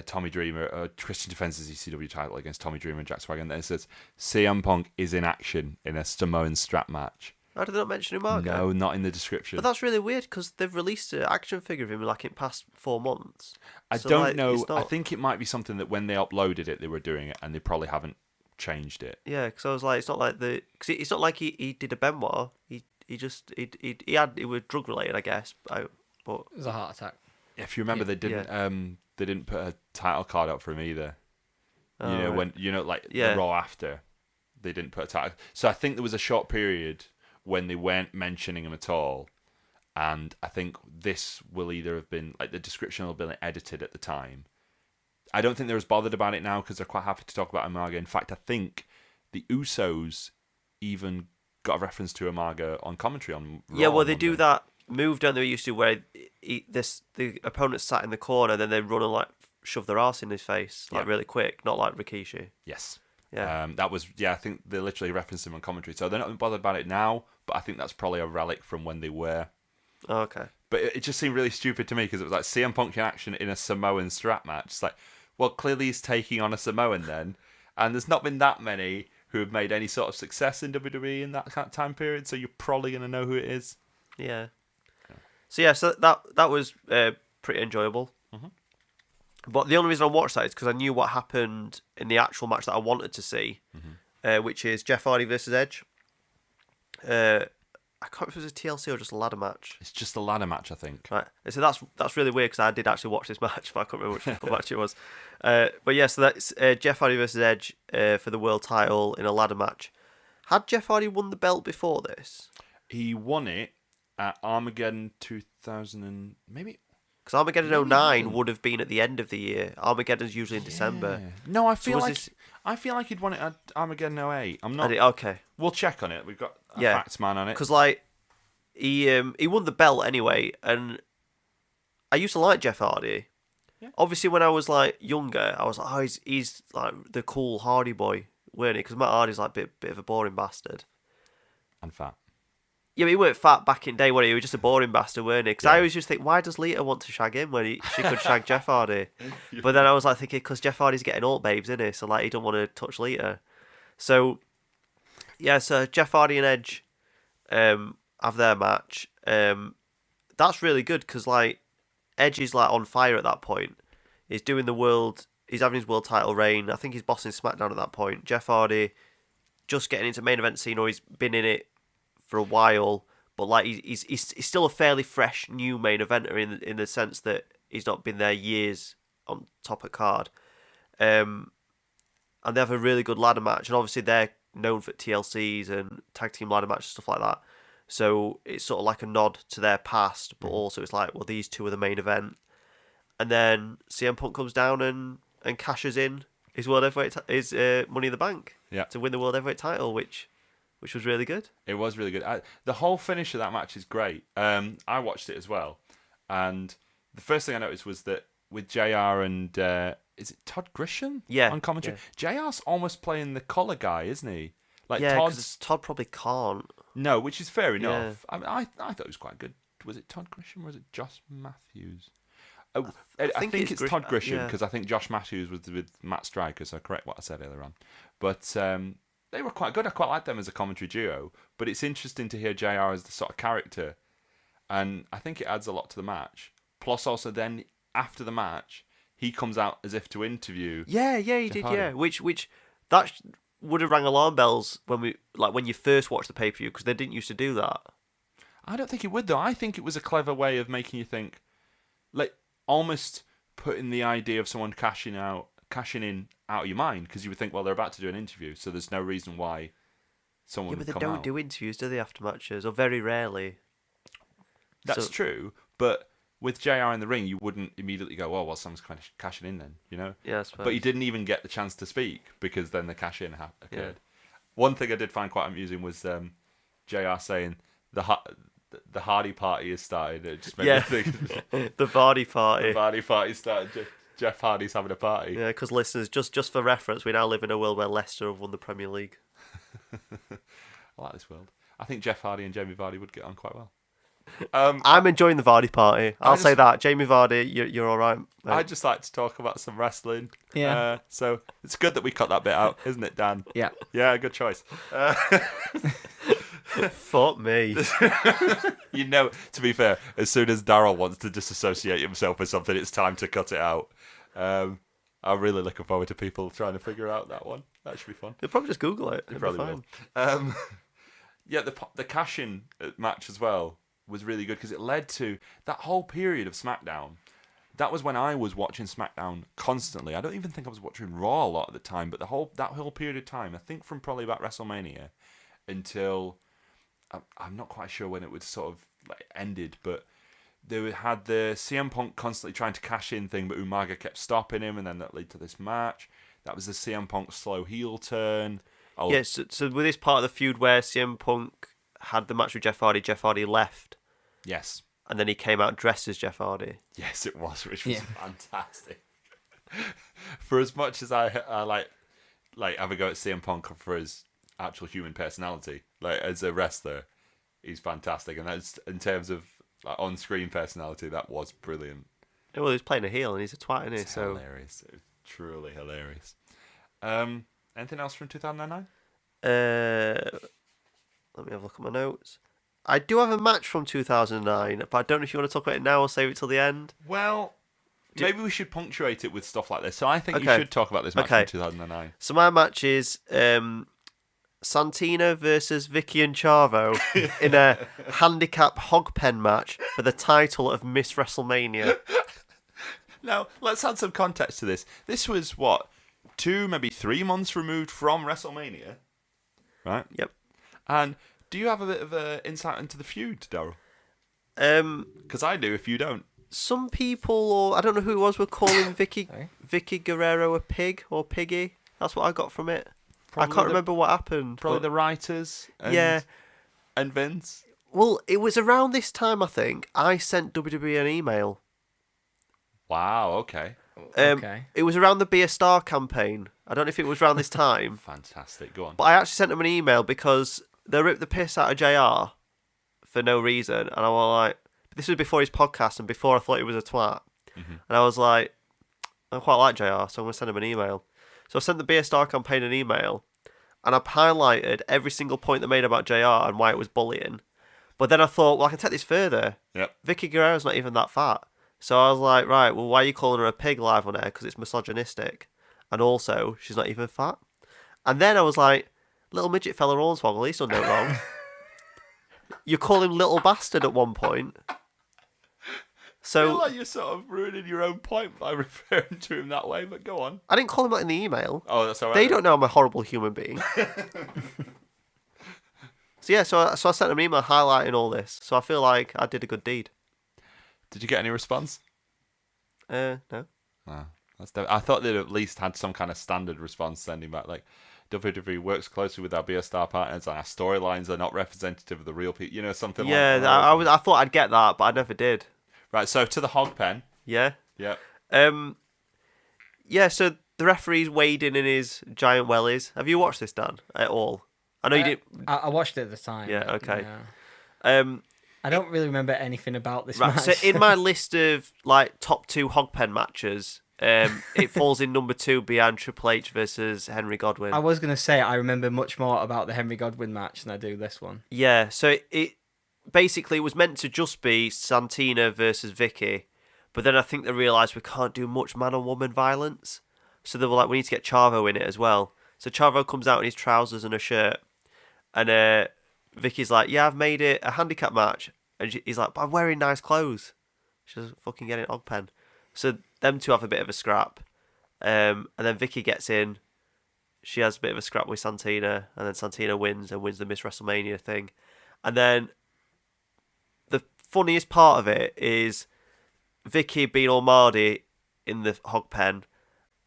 [SPEAKER 1] Tommy Dreamer, Christian defends his ECW title against Tommy Dreamer and Jack Swagger, and then it says CM Punk is in action in a Samoan strap match.
[SPEAKER 3] How did they not mention Umaga?
[SPEAKER 1] No, not in the description.
[SPEAKER 3] But that's really weird because they've released an action figure of him like in past 4 months.
[SPEAKER 1] I don't know. I think it might be something that when they uploaded it, they were doing it, and they probably haven't changed it.
[SPEAKER 3] Yeah, because I was like, it's not like because it's not like he did a Benoit. He was drug related, I guess. But
[SPEAKER 4] it was a heart attack.
[SPEAKER 1] If you remember, they didn't put a title card up for him either. Right. The Raw after, they didn't put a title. So I think there was a short period when they weren't mentioning him at all, and I think this will either have been like the description will have been edited at the time. I don't think they're as bothered about it now because they're quite happy to talk about Umaga. In fact, I think the Usos even got a reference to Umaga on commentary on Raw.
[SPEAKER 3] Yeah, well, they do that move, don't they, used to, where the opponent sat in the corner, then they run and like shove their arse in his face really quick, not like Rikishi.
[SPEAKER 1] Yes.
[SPEAKER 3] Yeah.
[SPEAKER 1] I think they literally referenced him on commentary, so they're not bothered about it now. But I think that's probably a relic from when they were.
[SPEAKER 3] Oh, okay.
[SPEAKER 1] But it just seemed really stupid to me because it was like CM Punk in action in a Samoan strap match. It's like, well, clearly he's taking on a Samoan then, and there's not been that many who have made any sort of success in WWE in that kind of time period. So you're probably going to know who it is.
[SPEAKER 3] Yeah. So that was pretty enjoyable.
[SPEAKER 1] Mm-hmm.
[SPEAKER 3] But the only reason I watched that is because I knew what happened in the actual match that I wanted to see, which is Jeff Hardy versus Edge. I can't remember if it was a TLC or just a ladder match.
[SPEAKER 1] It's just a ladder match, I think.
[SPEAKER 3] Right. So that's really weird because I did actually watch this match, but I can't remember which match it was. But yeah, so that's Jeff Hardy versus Edge for the world title in a ladder match. Had Jeff Hardy won the belt before this?
[SPEAKER 1] He won it at Armageddon 2000 and maybe...
[SPEAKER 3] Because Armageddon 2009 would have been at the end of the year. Armageddon's usually in December.
[SPEAKER 1] No, I feel like he'd won it at Armageddon 2008. I'm not...
[SPEAKER 3] Okay.
[SPEAKER 1] We'll check on it. We've got a facts man on it.
[SPEAKER 3] Because like he won the belt anyway, and I used to like Jeff Hardy, Obviously, when I was like younger, I was like, oh, he's like the cool Hardy boy, weren't he? Because Matt Hardy's like a bit of a boring bastard.
[SPEAKER 1] And fat.
[SPEAKER 3] Yeah, but he weren't fat back in day, was he? He was just a boring bastard, weren't he? Because
[SPEAKER 1] Yeah.
[SPEAKER 3] I always just think, why does Lita want to shag him when she could shag Jeff Hardy? But then I was like thinking, because Jeff Hardy's getting old babes, isn't he? So like he don't want to touch Lita. So yeah, so Jeff Hardy and Edge have their match. That's really good because like Edge is like on fire at that point. He's doing the world. He's having his world title reign. I think he's bossing SmackDown at that point. Jeff Hardy just getting into main event scene, or he's been in it for a while, but like he's still a fairly fresh new main eventer in the sense that he's not been there years on top of card. And they have a really good ladder match, and obviously they're known for TLCs and tag team ladder matches, stuff like that. So it's sort of like a nod to their past, but also it's like, well, these two are the main event. And then CM Punk comes down and cashes in his world heavyweight his Money in the Bank to win the world heavyweight title, which was really good.
[SPEAKER 1] It was really good. The whole finish of that match is great. I watched it as well, and the first thing I noticed was that with JR and is it Todd Grisham?
[SPEAKER 3] Yeah,
[SPEAKER 1] on commentary.
[SPEAKER 3] yeah.
[SPEAKER 1] JR's almost playing the collar guy, isn't he? Like
[SPEAKER 3] Yeah, because Todd probably can't.
[SPEAKER 1] No, which is fair
[SPEAKER 3] Yeah.
[SPEAKER 1] enough. I mean, I thought it was quite good. Was it Todd Grisham or was it Josh Matthews? Oh, I think it's Todd Grisham because I think Josh Matthews was with Matt Striker, so correct what I said earlier on. But they were quite good. I quite liked them as a commentary duo. But it's interesting to hear JR as the sort of character, and I think it adds a lot to the match. Plus, also then after the match, he comes out as if to interview.
[SPEAKER 3] Yeah, he did.
[SPEAKER 1] Hardy.
[SPEAKER 3] Yeah, which that would have rang alarm bells when you first watched the pay per view because they didn't used to do that.
[SPEAKER 1] I don't think it would though. I think it was a clever way of making you think, like almost putting the idea of someone cashing in out of your mind because you would think, well, they're about to do an interview, so there's no reason why someone
[SPEAKER 3] Yeah,
[SPEAKER 1] would
[SPEAKER 3] but they
[SPEAKER 1] come
[SPEAKER 3] don't
[SPEAKER 1] out.
[SPEAKER 3] do interviews, do they, after matches, or very rarely?
[SPEAKER 1] That's
[SPEAKER 3] So-
[SPEAKER 1] true, but with JR in the ring, you wouldn't immediately go, oh, well, someone's kind of cashing in then, you know?
[SPEAKER 3] Yeah, I suppose.
[SPEAKER 1] But he didn't even get the chance to speak because then the cash in occurred.
[SPEAKER 3] Yeah.
[SPEAKER 1] One thing I did find quite amusing was JR saying the Hardy party has started. It just made me think
[SPEAKER 3] the Vardy party.
[SPEAKER 1] the Hardy party started. Jeff Hardy's having a party.
[SPEAKER 3] Yeah, because listeners, just for reference, we now live in a world where Leicester have won the Premier League.
[SPEAKER 1] I like this world. I think Jeff Hardy and Jamie Vardy would get on quite well.
[SPEAKER 3] I'm enjoying the Vardy party. I'll
[SPEAKER 1] just-
[SPEAKER 3] say that. Jamie Vardy, you're all right. mate.
[SPEAKER 1] I'd just like to talk about some wrestling.
[SPEAKER 4] Yeah.
[SPEAKER 1] So it's good that we cut that bit out, isn't it, Dan?
[SPEAKER 4] Yeah.
[SPEAKER 1] Yeah, good choice.
[SPEAKER 3] Fuck me.
[SPEAKER 1] You know, to be fair, as soon as Daryl wants to disassociate himself with something, it's time to cut it out. I'm really looking forward to people trying to figure out that one. That should be fun.
[SPEAKER 3] They'll probably just Google it.
[SPEAKER 1] They
[SPEAKER 3] It'll be
[SPEAKER 1] probably
[SPEAKER 3] fine.
[SPEAKER 1] will. Yeah, the cash-in match as well was really good because it led to that whole period of SmackDown. That was when I was watching SmackDown constantly. I don't even think I was watching Raw a lot at the time, but that whole period of time, I think from probably about WrestleMania until I'm not quite sure when it was sort of like ended, but they had the CM Punk constantly trying to cash in thing, but Umaga kept stopping him, and then that led to this match. That was the CM Punk slow heel turn. Oh,
[SPEAKER 3] Yes, so with this part of the feud where CM Punk had the match with Jeff Hardy left,
[SPEAKER 1] yes.
[SPEAKER 3] and then he came out dressed as Jeff Hardy.
[SPEAKER 1] Yes, it was, which was
[SPEAKER 4] Yeah.
[SPEAKER 1] fantastic. For as much as I like have a go at CM Punk for his actual human personality, like as a wrestler, he's fantastic, and that's in terms of like on-screen personality, that was brilliant.
[SPEAKER 3] Well, he's playing a heel and he's a twat, isn't he?
[SPEAKER 1] It's
[SPEAKER 3] So
[SPEAKER 1] hilarious, it was truly hilarious. Anything else from 2009?
[SPEAKER 3] let me have a look at my notes. I do have a match from 2009, but I don't know if you want to talk about it now or save it till the end.
[SPEAKER 1] Well, maybe we should punctuate it with stuff like this. So I think you
[SPEAKER 3] Okay.
[SPEAKER 1] should talk about this match
[SPEAKER 3] Okay.
[SPEAKER 1] from 2009.
[SPEAKER 3] So my match is Santina versus Vicky and Chavo in a handicap hog pen match for the title of Miss WrestleMania.
[SPEAKER 1] Now, let's add some context to this. This was, what, 2, maybe 3 months removed from WrestleMania? Right?
[SPEAKER 3] Yep.
[SPEAKER 1] And do you have a bit of insight into the feud, Daryl? Because I do, if you don't.
[SPEAKER 3] Some people, or I don't know who it was, were calling
[SPEAKER 4] Sorry?
[SPEAKER 3] Vicky Guerrero a pig or piggy. That's what I got from it. I
[SPEAKER 1] Probably
[SPEAKER 3] can't
[SPEAKER 1] the-
[SPEAKER 3] remember what happened.
[SPEAKER 1] Probably
[SPEAKER 3] but-
[SPEAKER 1] the writers and,
[SPEAKER 3] Yeah.
[SPEAKER 1] and Vince.
[SPEAKER 3] Well, it was around this time, I think, I sent WWE an email.
[SPEAKER 1] Wow. Okay.
[SPEAKER 4] Okay.
[SPEAKER 3] It was around the Be a Star campaign. I don't know if it was around this time,
[SPEAKER 1] Fantastic. Go on.
[SPEAKER 3] but I actually sent them an email because they ripped the piss out of JR for no reason, and I was like, this was before his podcast and before I thought he was a twat, and I was like, I quite like JR, so I'm gonna send him an email. So I sent the Be a Star campaign an email, and I've highlighted every single point they made about JR and why it was bullying. But then I thought, well, I can take this further.
[SPEAKER 1] Yep.
[SPEAKER 3] Vicky Guerrero's not even that fat. So I was like, right, well, why are you calling her a pig live on air? Because it's misogynistic. And also, she's not even fat. And then I was like, little midget fella Hornswoggle, he's done no wrong. You call him little bastard at one point.
[SPEAKER 1] I feel
[SPEAKER 3] So
[SPEAKER 1] like you're sort of ruining your own point by referring to him that way, but go on.
[SPEAKER 3] I didn't call him that in the email.
[SPEAKER 1] Oh, that's all right.
[SPEAKER 3] They don't know I'm a horrible human being. So I sent them an email highlighting all this. So I feel like I did a good deed.
[SPEAKER 1] Did you get any response?
[SPEAKER 3] No.
[SPEAKER 1] No. I thought they'd at least had some kind of standard response sending back, like, WWE works closely with our Be a Star partners and our storylines are not representative of the real people, something like that.
[SPEAKER 3] Yeah, I thought I'd get that, but I never did.
[SPEAKER 1] Right, so to the hog pen.
[SPEAKER 3] Yeah.
[SPEAKER 1] Yep.
[SPEAKER 3] Yeah, so the referee's wading in his giant wellies. Have you watched this, Dan, at all? I know you did.
[SPEAKER 4] I watched it at the time.
[SPEAKER 3] Yeah,
[SPEAKER 4] but,
[SPEAKER 3] okay.
[SPEAKER 4] yeah. I don't really remember anything about this
[SPEAKER 3] Right,
[SPEAKER 4] match.
[SPEAKER 3] so in my list of like top 2 hogpen matches, it falls in number 2 behind Triple H versus Henry Godwin.
[SPEAKER 4] I was going to say I remember much more about the Henry Godwin match than I do this one.
[SPEAKER 3] Yeah, so it basically was meant to just be Santina versus Vicky, but then I think they realised we can't do much man-on-woman violence, so they were like, we need to get Chavo in it as well. So Chavo comes out in his trousers and a shirt, and Vicky's like, yeah, I've made it a handicap match. And he's like, but I'm wearing nice clothes. She doesn't fucking get an og pen. So them two have a bit of a scrap. And then Vicky gets in. She has a bit of a scrap with Santina. And then Santina wins and wins the Miss WrestleMania thing. And then the funniest part of it is Vicky being all Mardy in the hog pen.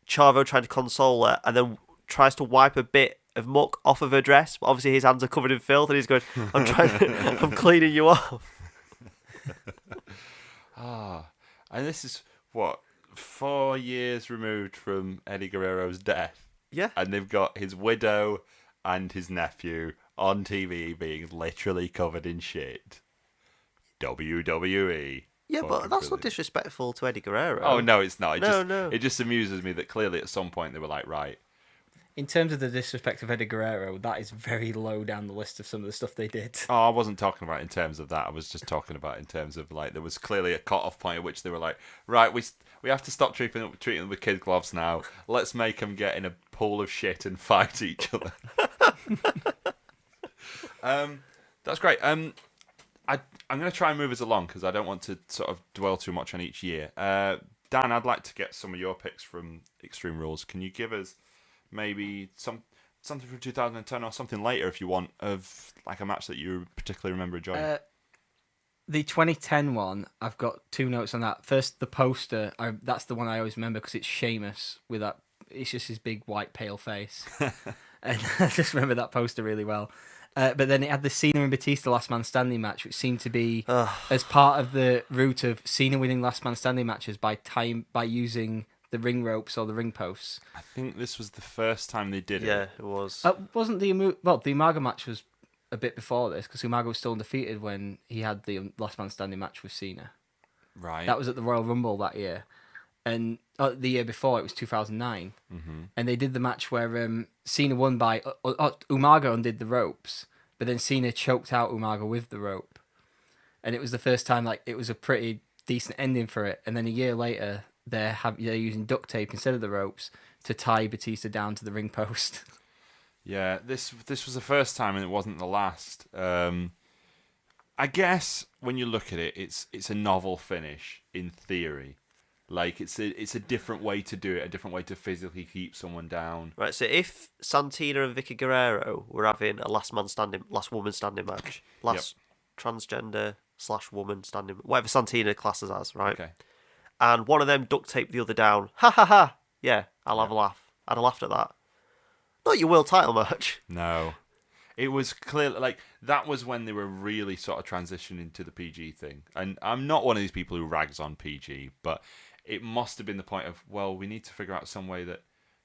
[SPEAKER 3] Chavo trying to console her and then tries to wipe a bit of muck off of her dress, but obviously his hands are covered in filth and he's going, I'm cleaning you off.
[SPEAKER 1] And this is, 4 years removed from Eddie Guerrero's death?
[SPEAKER 3] Yeah.
[SPEAKER 1] And they've got his widow and his nephew on TV being literally covered in shit. WWE.
[SPEAKER 3] Yeah, but that's not
[SPEAKER 1] brilliant.
[SPEAKER 3] disrespectful to Eddie Guerrero.
[SPEAKER 1] Oh, no, it's not.
[SPEAKER 3] No.
[SPEAKER 1] It just amuses me that clearly at some point they were like, right.
[SPEAKER 4] In terms of the disrespect of Eddie Guerrero, that is very low down the list of some of the stuff they did.
[SPEAKER 1] Oh, I wasn't talking about in terms of that. I was just talking about in terms of, like, there was clearly a cut-off point at which they were like, right, we have to stop treating them with kid gloves now. Let's make them get in a pool of shit and fight each other. That's great. I'm going to try and move us along because I don't want to sort of dwell too much on each year. Dan, I'd like to get some of your picks from Extreme Rules. Can you give us maybe something from 2010 or something later if you want, of like a match that you particularly remember enjoying?
[SPEAKER 4] The 2010 one, I've got 2 notes on that. First, the poster. That's the one I always remember because it's Sheamus with that. It's just his big white pale face, and I just remember that poster really well. But then it had the Cena and Batista Last Man Standing match, which seemed to be as part of the route of Cena winning Last Man Standing matches by using the ring ropes or the ring posts.
[SPEAKER 1] I think this was the first time they did it.
[SPEAKER 3] Yeah, it was.
[SPEAKER 4] Wasn't the Umaga match was a bit before this because Umaga was still undefeated when he had the Last Man Standing match with Cena.
[SPEAKER 1] Right.
[SPEAKER 4] That was at the Royal Rumble that year, and the year before it was 2009, and they did the match where Cena won by Umaga undid the ropes, but then Cena choked out Umaga with the rope, and it was the first time it was a pretty decent ending for it. And then a year later, they're using duct tape instead of the ropes to tie Batista down to the ring post.
[SPEAKER 1] Yeah, this was the first time and it wasn't the last. I guess when you look at it, it's a novel finish in theory. Like it's a different way to do it, a different way to physically keep someone down.
[SPEAKER 3] Right, so if Santina and Vicky Guerrero were having a last woman standing match, transgender / woman standing, whatever Santina classes as, right?
[SPEAKER 1] Okay.
[SPEAKER 3] And one of them duct taped the other down. Ha ha ha! Yeah, I'll have a laugh. I'd have laughed at that. Not your world title match.
[SPEAKER 1] No. It was clear, like, that was when they were really sort of transitioning to the PG thing. And I'm not one of these people who rags on PG, but it must have been the point of, well, we need to figure out some way that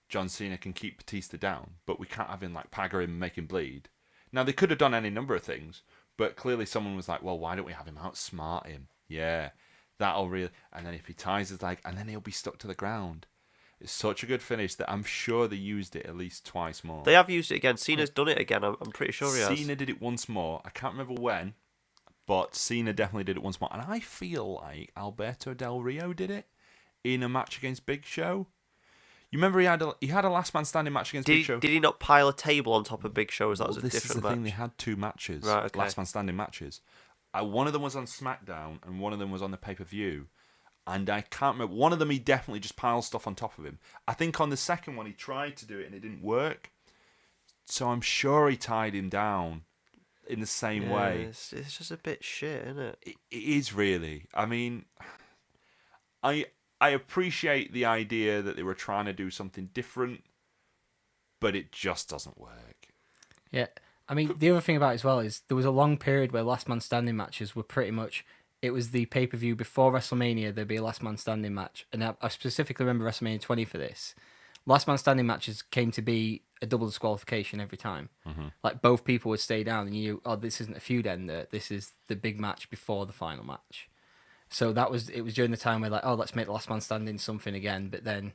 [SPEAKER 1] John Cena can keep Batista down, but we can't have him, like, pagger him and make him bleed. Now, they could have done any number of things, but clearly someone was like, well, why don't we have him outsmart him? Yeah, that'll really... And then if he ties his leg, and then he'll be stuck to the ground. It's such a good finish that I'm sure they used it at least twice more.
[SPEAKER 3] They have used it again. Cena's done it again. I'm pretty sure he has.
[SPEAKER 1] Cena did it once more. I can't remember when, but Cena definitely did it once more. And I feel like Alberto Del Rio did it in a match against Big Show. You remember he had a last man standing match against Big Show.
[SPEAKER 3] Did he not pile a table on top of Big Show? As that was a
[SPEAKER 1] This
[SPEAKER 3] different
[SPEAKER 1] is the
[SPEAKER 3] match?
[SPEAKER 1] thing. They had 2 matches,
[SPEAKER 3] Right, okay.
[SPEAKER 1] last man standing matches. One of them was on SmackDown, and one of them was on the pay-per-view. And I can't remember. One of them, he definitely just piled stuff on top of him. I think on the second one, he tried to do it and it didn't work. So I'm sure he tied him down in the same way.
[SPEAKER 3] It's just a bit shit, isn't it?
[SPEAKER 1] It is really. I mean, I appreciate the idea that they were trying to do something different, but it just doesn't work.
[SPEAKER 4] Yeah. I mean, the other thing about it as well is there was a long period where last man standing matches were pretty much... It was the pay-per-view before WrestleMania, there'd be a last man standing match. And I specifically remember WrestleMania 20 for this. Last man standing matches came to be a double disqualification every time.
[SPEAKER 1] Mm-hmm.
[SPEAKER 4] Like, both people would stay down and this isn't a feud ender. This is the big match before the final match. So it was during the time where, like, let's make the last man standing something again. But then,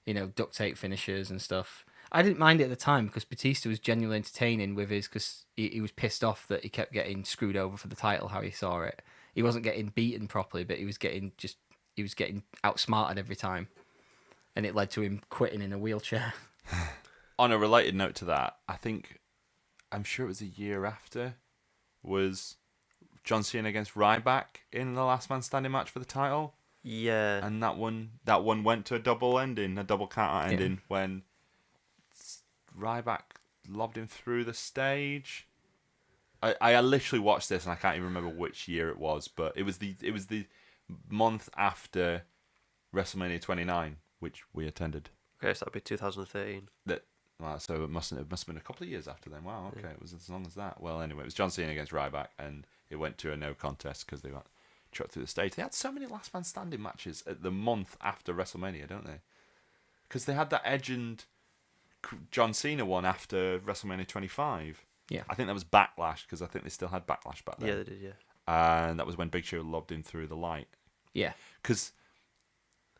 [SPEAKER 4] duct tape finishers and stuff. I didn't mind it at the time because Batista was genuinely entertaining with his, because he was pissed off that he kept getting screwed over for the title, how he saw it. He wasn't getting beaten properly, but he was getting outsmarted every time. And it led to him quitting in a wheelchair.
[SPEAKER 1] On a related note to that, I'm sure it was a year after, was John Cena against Ryback in the last man standing match for the title.
[SPEAKER 3] Yeah.
[SPEAKER 1] And that one went to a double ending, a double count out ending, when Ryback lobbed him through the stage. I literally watched this and I can't even remember which year it was, but it was the month after WrestleMania 29, which we attended.
[SPEAKER 3] Okay, so that'd be 2013.
[SPEAKER 1] So it must have been a couple of years after then. Wow, okay, It was as long as that. Well, anyway, it was John Cena against Ryback, and it went to a no contest because they got chucked through the stage. They had so many last man standing matches at the month after WrestleMania, don't they? Because they had that Edge and John Cena one after WrestleMania 25.
[SPEAKER 4] Yeah.
[SPEAKER 1] I think that was Backlash, because I think they still had Backlash back then.
[SPEAKER 3] Yeah, they did, yeah.
[SPEAKER 1] And that was when Big Show lobbed him through the light.
[SPEAKER 4] Yeah.
[SPEAKER 1] Because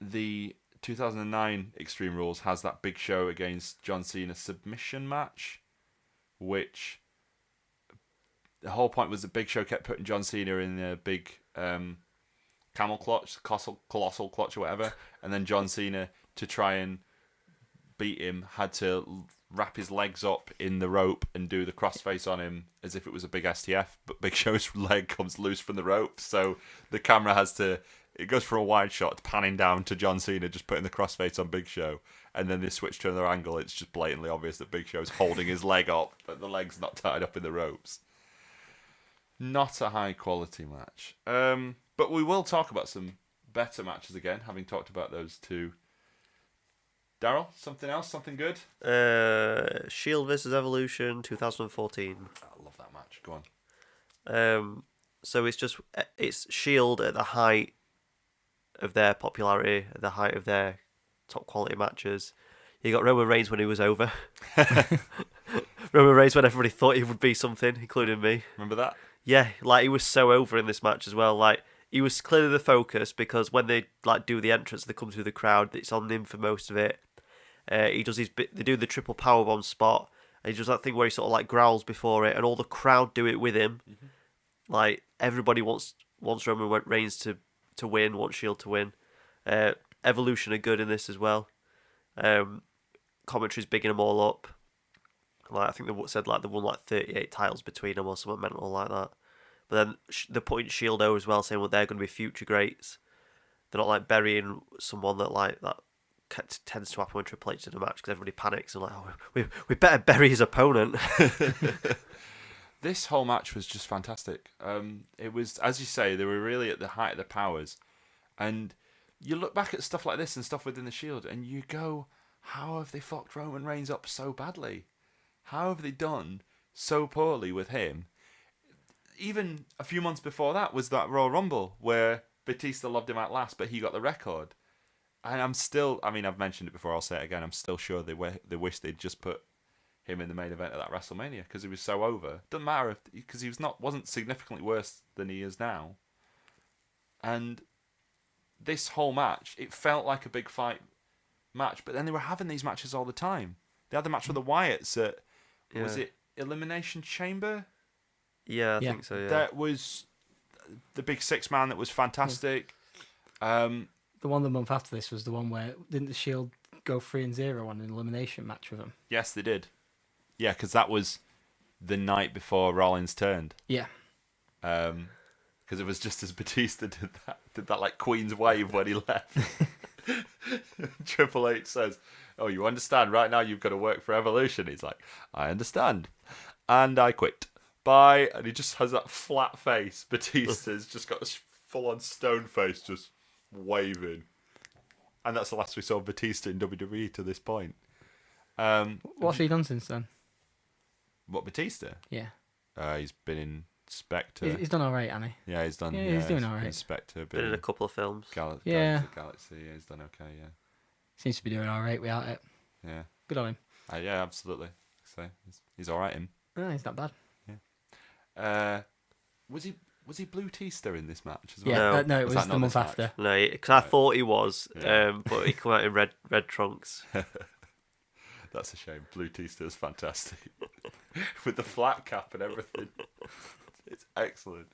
[SPEAKER 1] the 2009 Extreme Rules has that Big Show against John Cena submission match, which the whole point was that Big Show kept putting John Cena in a big camel clutch, colossal clutch or whatever, and then John Cena, to try and beat him, had to wrap his legs up in the rope and do the crossface on him as if it was a big STF, but Big Show's leg comes loose from the rope, so the camera it goes for a wide shot, panning down to John Cena just putting the crossface on Big Show, and then they switch to another angle. It's just blatantly obvious that Big Show's holding his leg up, but the leg's not tied up in the ropes. Not a high quality match. But we will talk about some better matches again, having talked about those two. Daryl, something else, something good?
[SPEAKER 3] Shield versus Evolution 2014.
[SPEAKER 1] I love that match. Go on.
[SPEAKER 3] So it's Shield at the height of their popularity, at the height of their top quality matches. You got Roman Reigns when he was over. Roman Reigns when everybody thought he would be something, including me.
[SPEAKER 1] Remember that?
[SPEAKER 3] Yeah, like he was so over in this match as well. Like he was clearly the focus because when they do the entrance, they come through the crowd. It's on him for most of it. He does his bit. They do the triple powerbomb spot, and he does that thing where he sort of like growls before it, and all the crowd do it with him. Mm-hmm. Like everybody wants Roman Reigns to win, wants Shield to win. Evolution are good in this as well. Commentary's bigging them all up. Like I think they said like they won like 38 titles between them or something mental like that. But then they're putting Shield over as well, saying well they're going to be future greats. They're not like burying someone that tends to happen when Triple H did a match because everybody panics and like we better bury his opponent.
[SPEAKER 1] This whole match was just fantastic. It was, as you say, they were really at the height of their powers, and you look back at stuff like this and stuff within the Shield, and you go, how have they fucked Roman Reigns up so badly? How have they done so poorly with him. Even a few months before that was that Royal Rumble where Batista loved him at last, but he got the record. And I'm still, I mean, I've mentioned it before, I'll say it again, I'm still sure they wish they'd just put him in the main event of that WrestleMania because he was so over. Doesn't matter because he wasn't significantly worse than he is now. And this whole match, it felt like a big fight match, but then they were having these matches all the time. They had the match with the Wyatts at, was it Elimination Chamber?
[SPEAKER 3] Yeah, I think so, yeah.
[SPEAKER 1] That was the big 6-man that was fantastic.
[SPEAKER 4] The one the month after this was the one where, didn't the Shield go 3-0 on an elimination match with them?
[SPEAKER 1] Yes, they did. Yeah, because that was the night before Rollins turned.
[SPEAKER 4] Yeah.
[SPEAKER 1] Because it was just as Batista did that like Queen's wave when he left. Triple H says, "Oh, you understand? Right now you've got to work for Evolution." He's like, "I understand, and I quit. Bye." And he just has that flat face. Batista's just got this full-on stone face, just waving. And that's the last we saw of Batista in WWE to this point.
[SPEAKER 4] What's he done since then?
[SPEAKER 1] What, Batista?
[SPEAKER 4] Yeah.
[SPEAKER 1] He's been in Spectre.
[SPEAKER 4] He's done all right, hasn't he?
[SPEAKER 1] Yeah, he's done.
[SPEAKER 4] Yeah, he's doing all right.
[SPEAKER 1] In Spectre,
[SPEAKER 3] Been in a couple of films.
[SPEAKER 1] Galaxy.
[SPEAKER 4] Yeah.
[SPEAKER 1] Yeah, he's done okay. Yeah.
[SPEAKER 4] Seems to be doing all right without it.
[SPEAKER 1] Yeah.
[SPEAKER 4] Good on him.
[SPEAKER 1] Yeah, absolutely. So he's all right. Him.
[SPEAKER 4] No, he's not bad.
[SPEAKER 1] Was he Blue Tista in this match as
[SPEAKER 4] Yeah,
[SPEAKER 1] well?
[SPEAKER 3] No.
[SPEAKER 4] no, it was
[SPEAKER 1] that
[SPEAKER 4] the
[SPEAKER 1] not
[SPEAKER 4] month
[SPEAKER 1] this match?
[SPEAKER 4] after.
[SPEAKER 3] No, because I thought he was,
[SPEAKER 1] Yeah.
[SPEAKER 3] but he come out in red trunks.
[SPEAKER 1] That's a shame. Blue Tista is fantastic with the flat cap and everything. It's excellent.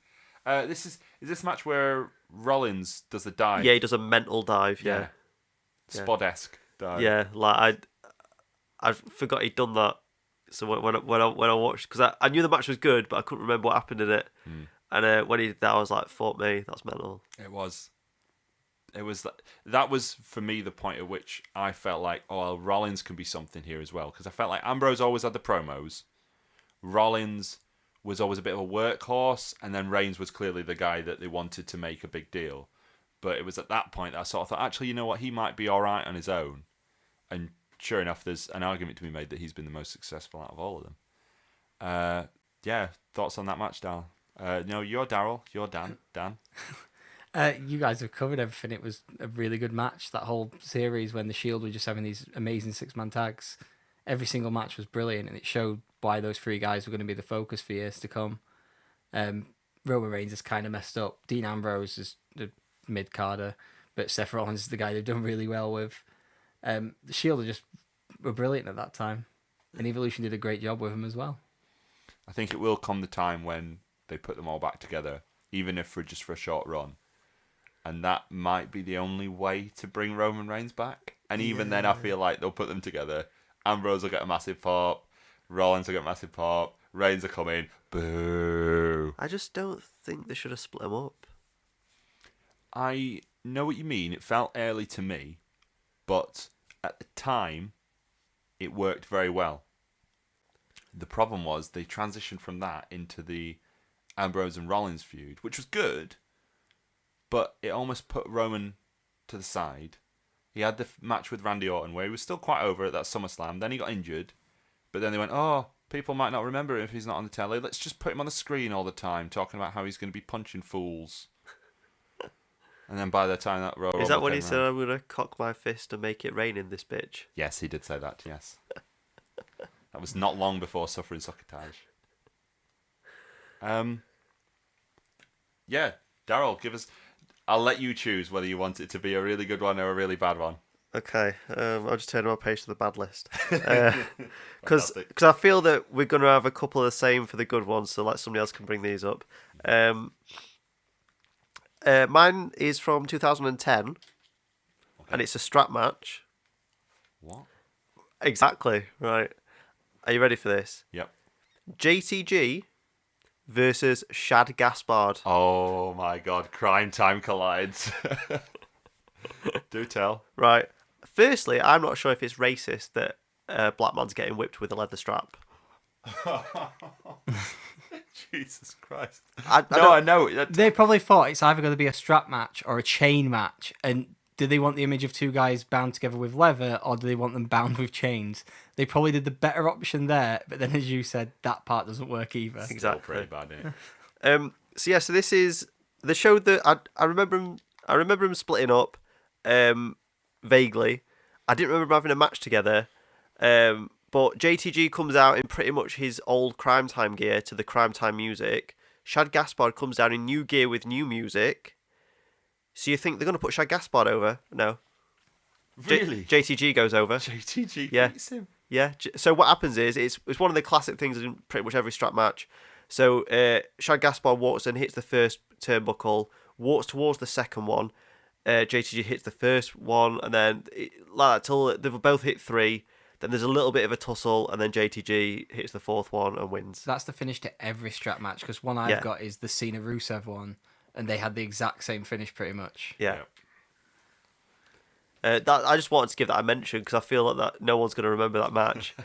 [SPEAKER 1] Is this match where Rollins does the dive?
[SPEAKER 3] Yeah, he does a mental dive. Yeah,
[SPEAKER 1] Spod-esque dive.
[SPEAKER 3] yeah. Like I forgot he'd done that. So when I watched, because I knew the match was good, but I couldn't remember what happened in it. And when he did that, I was like, "Fuck me, that's mental."
[SPEAKER 1] It was that was for me the point at which I felt like, oh, well, Rollins can be something here as well, because I felt like Ambrose always had the promos, Rollins was always a bit of a workhorse, and then Reigns was clearly the guy that they wanted to make a big deal. But it was at that point that I sort of thought, actually, you know what, he might be all right on his own. And sure enough, there's an argument to be made that he's been the most successful out of all of them. Yeah, thoughts on that match, Dal? No, you're Daryl, you're Dan.
[SPEAKER 4] You guys have covered everything. It was a really good match. That whole series when the Shield were just having these amazing 6-man tags. Every single match was brilliant, and it showed why those 3 guys were going to be the focus for years to come. Roman Reigns is kind of messed up. Dean Ambrose is the mid-carder, but Seth Rollins is the guy they've done really well with. The Shield were brilliant at that time, and Evolution did a great job with them as well.
[SPEAKER 1] I think it will come the time when they put them all back together, even if just for a short run. And that might be the only way to bring Roman Reigns back. And even then, I feel like they'll put them together. Ambrose will get a massive pop. Rollins will get a massive pop. Reigns will come in. Boo.
[SPEAKER 3] I just don't think they should have split them up.
[SPEAKER 1] I know what you mean. It felt early to me. But at the time, it worked very well. The problem was they transitioned from that into the Ambrose and Rollins feud, which was good. But it almost put Roman to the side. He had the match with Randy Orton where he was still quite over at that SummerSlam. Then he got injured. But then they went, oh, people might not remember him if he's not on the telly. Let's just put him on the screen all the time talking about how he's going to be punching fools. And then by the time that Royal
[SPEAKER 3] Is that
[SPEAKER 1] Rumble
[SPEAKER 3] when he
[SPEAKER 1] came
[SPEAKER 3] said,
[SPEAKER 1] round-
[SPEAKER 3] "I'm going to cock my fist and make it rain in this bitch"?
[SPEAKER 1] Yes, he did say that, yes. That was not long before suffering succotage. Yeah, Daryl, give us... I'll let you choose whether you want it to be a really good one or a really bad one.
[SPEAKER 3] Okay, I'll just turn my page to the bad list. Because
[SPEAKER 1] Fantastic.
[SPEAKER 3] I feel that we're going to have a couple of the same for the good ones, so like somebody else can bring these up. Mine is from 2010, and it's a strap match.
[SPEAKER 1] What?
[SPEAKER 3] Exactly, right. Are you ready for this?
[SPEAKER 1] Yep.
[SPEAKER 3] JTG versus Shad Gaspard.
[SPEAKER 1] Oh my god, crime time collides. Do tell.
[SPEAKER 3] Right. Firstly, I'm not sure if it's racist that black man's getting whipped with a leather strap.
[SPEAKER 1] Jesus Christ.
[SPEAKER 3] I
[SPEAKER 1] I know.
[SPEAKER 4] They probably thought it's either going to be a strap match or a chain match, and do they want the image of two guys bound together with leather, or do they want them bound with chains? They probably did the better option there, but then, as you said, that part doesn't work either.
[SPEAKER 3] Exactly.
[SPEAKER 1] Still pretty bad, isn't it?
[SPEAKER 3] So this is the show that I remember him. I remember him splitting up, vaguely. I didn't remember having a match together. But JTG comes out in pretty much his old Crime Time gear to the Crime Time music. Shad Gaspard comes down in new gear with new music. So you think they're going to put Shad Gaspard over? No.
[SPEAKER 1] Really?
[SPEAKER 3] JTG goes over.
[SPEAKER 1] JTG
[SPEAKER 3] Yeah.
[SPEAKER 1] beats him.
[SPEAKER 3] Yeah. So what happens is it's one of the classic things in pretty much every strap match. So Shad Gaspard walks and hits the first turnbuckle, walks towards the second one. JTG hits the first one, and then like that till they've both hit 3. Then there's a little bit of a tussle, and then JTG hits the 4th one and wins.
[SPEAKER 4] That's the finish to every strap match, because one I've got is the Cena Rusev one, and they had the exact same finish pretty much.
[SPEAKER 3] Yeah. I just wanted to give that a mention because I feel like that no one's going to remember that match.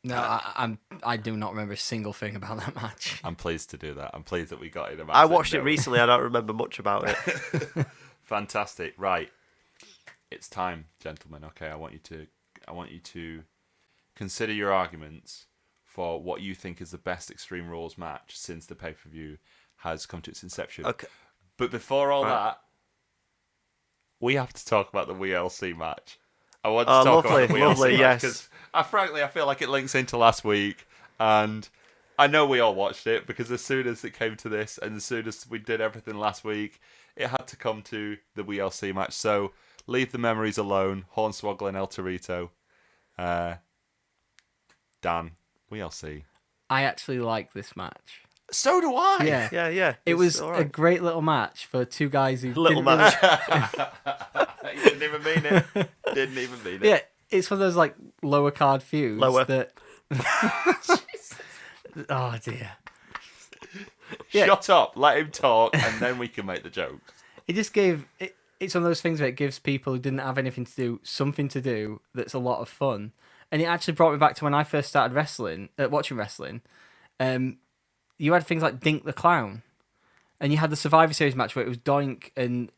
[SPEAKER 4] No, I do not remember a single thing about that match.
[SPEAKER 1] I'm pleased to do that. I'm pleased that we got it. in a match
[SPEAKER 3] I
[SPEAKER 1] that
[SPEAKER 3] watched it
[SPEAKER 1] no-
[SPEAKER 3] recently. I don't remember much about it.
[SPEAKER 1] Fantastic. Right. It's time, gentlemen. Okay, I want you to consider your arguments for what you think is the best Extreme Rules match since the pay-per-view has come to its inception.
[SPEAKER 3] Okay.
[SPEAKER 1] But before all that, we have to talk about the WLC match. I want to talk about the WLC
[SPEAKER 3] lovely,
[SPEAKER 1] match
[SPEAKER 3] yes.
[SPEAKER 1] because I feel like it links into last week, and I know we all watched it because as soon as it came to this, and as soon as we did everything last week, it had to come to the WLC match. So leave the memories alone. Hornswoggle and El Torito. Dan, WLC.
[SPEAKER 4] I actually like this match.
[SPEAKER 1] So do I.
[SPEAKER 4] Yeah.
[SPEAKER 3] Yeah.
[SPEAKER 4] It
[SPEAKER 3] It's
[SPEAKER 4] was
[SPEAKER 3] all
[SPEAKER 4] a
[SPEAKER 3] right.
[SPEAKER 4] great little match for two guys who
[SPEAKER 3] Little
[SPEAKER 4] didn't
[SPEAKER 3] match.
[SPEAKER 1] You didn't even mean it. Didn't even mean it.
[SPEAKER 4] Yeah, it's one of those like lower card feuds.
[SPEAKER 3] Lower.
[SPEAKER 4] That... Oh dear. Yeah.
[SPEAKER 1] Shut up. Let him talk, and then we can make the jokes.
[SPEAKER 4] It just gave it. It's one of those things where it gives people who didn't have anything to do something to do that's a lot of fun, and it actually brought me back to when I first started watching wrestling. You had things like Dink the Clown, and you had the Survivor Series match where it was Doink and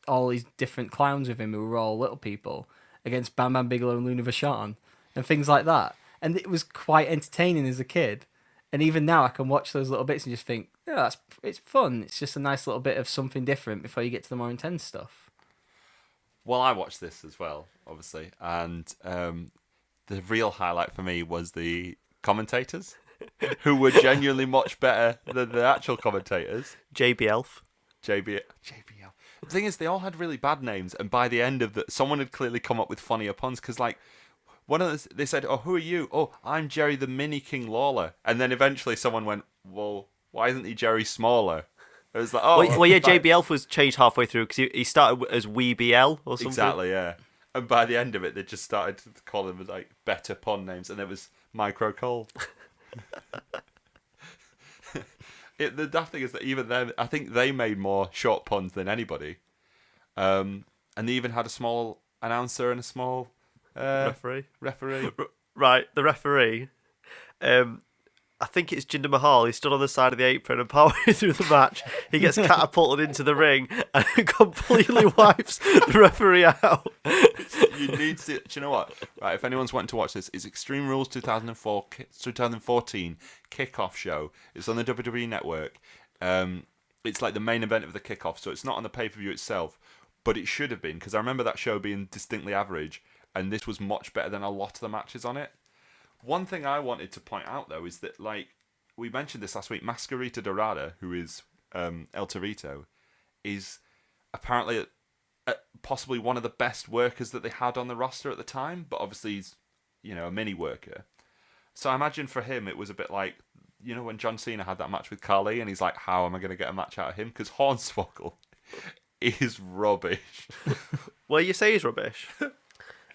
[SPEAKER 4] all these different clowns with him who were all little people against Bam Bam Bigelow and Luna Vachon and things like that, and it was quite entertaining as a kid. And even now, I can watch those little bits and just think, yeah, it's fun. It's just a nice little bit of something different before you get to the more intense stuff.
[SPEAKER 1] Well, I watched this as well, obviously, and the real highlight for me was the commentators, who were genuinely much better than the actual commentators.
[SPEAKER 3] JB Elf.
[SPEAKER 1] JBL. The thing is, they all had really bad names, and by the end of someone had clearly come up with funnier puns, because, like, they said, "Oh, who are you?" "Oh, I'm Jerry the Mini King Lawler." And then eventually someone went, "Well, why isn't he Jerry Smaller?" It was like, "Oh,
[SPEAKER 3] Well, yeah, JB Elf was changed halfway through because he started as Wee BL or something.
[SPEAKER 1] Exactly, yeah." And by the end of it, they just started to call him like better pun names, and it was Micro Cole. The daft thing is that even then, I think they made more short puns than anybody, and they even had a small announcer and a small
[SPEAKER 3] Referee. Right, the referee. I think it's Jinder Mahal. He stood on the side of the apron and partway through the match, he gets catapulted into the ring and completely wipes the referee out.
[SPEAKER 1] You need to. Do you know what? Right, if anyone's wanting to watch this, it's Extreme Rules 2014 kickoff show. It's on the WWE Network. It's like the main event of the kickoff, so it's not on the pay-per-view itself, but it should have been, because I remember that show being distinctly average, and this was much better than a lot of the matches on it. One thing I wanted to point out, though, is that, like, we mentioned this last week, Mascarita Dorada, who is El Torito, is apparently possibly one of the best workers that they had on the roster at the time, but obviously he's, a mini worker. So I imagine for him it was a bit like, when John Cena had that match with Khali, and he's like, how am I going to get a match out of him? Because Hornswoggle is rubbish.
[SPEAKER 3] Well, you say he's rubbish.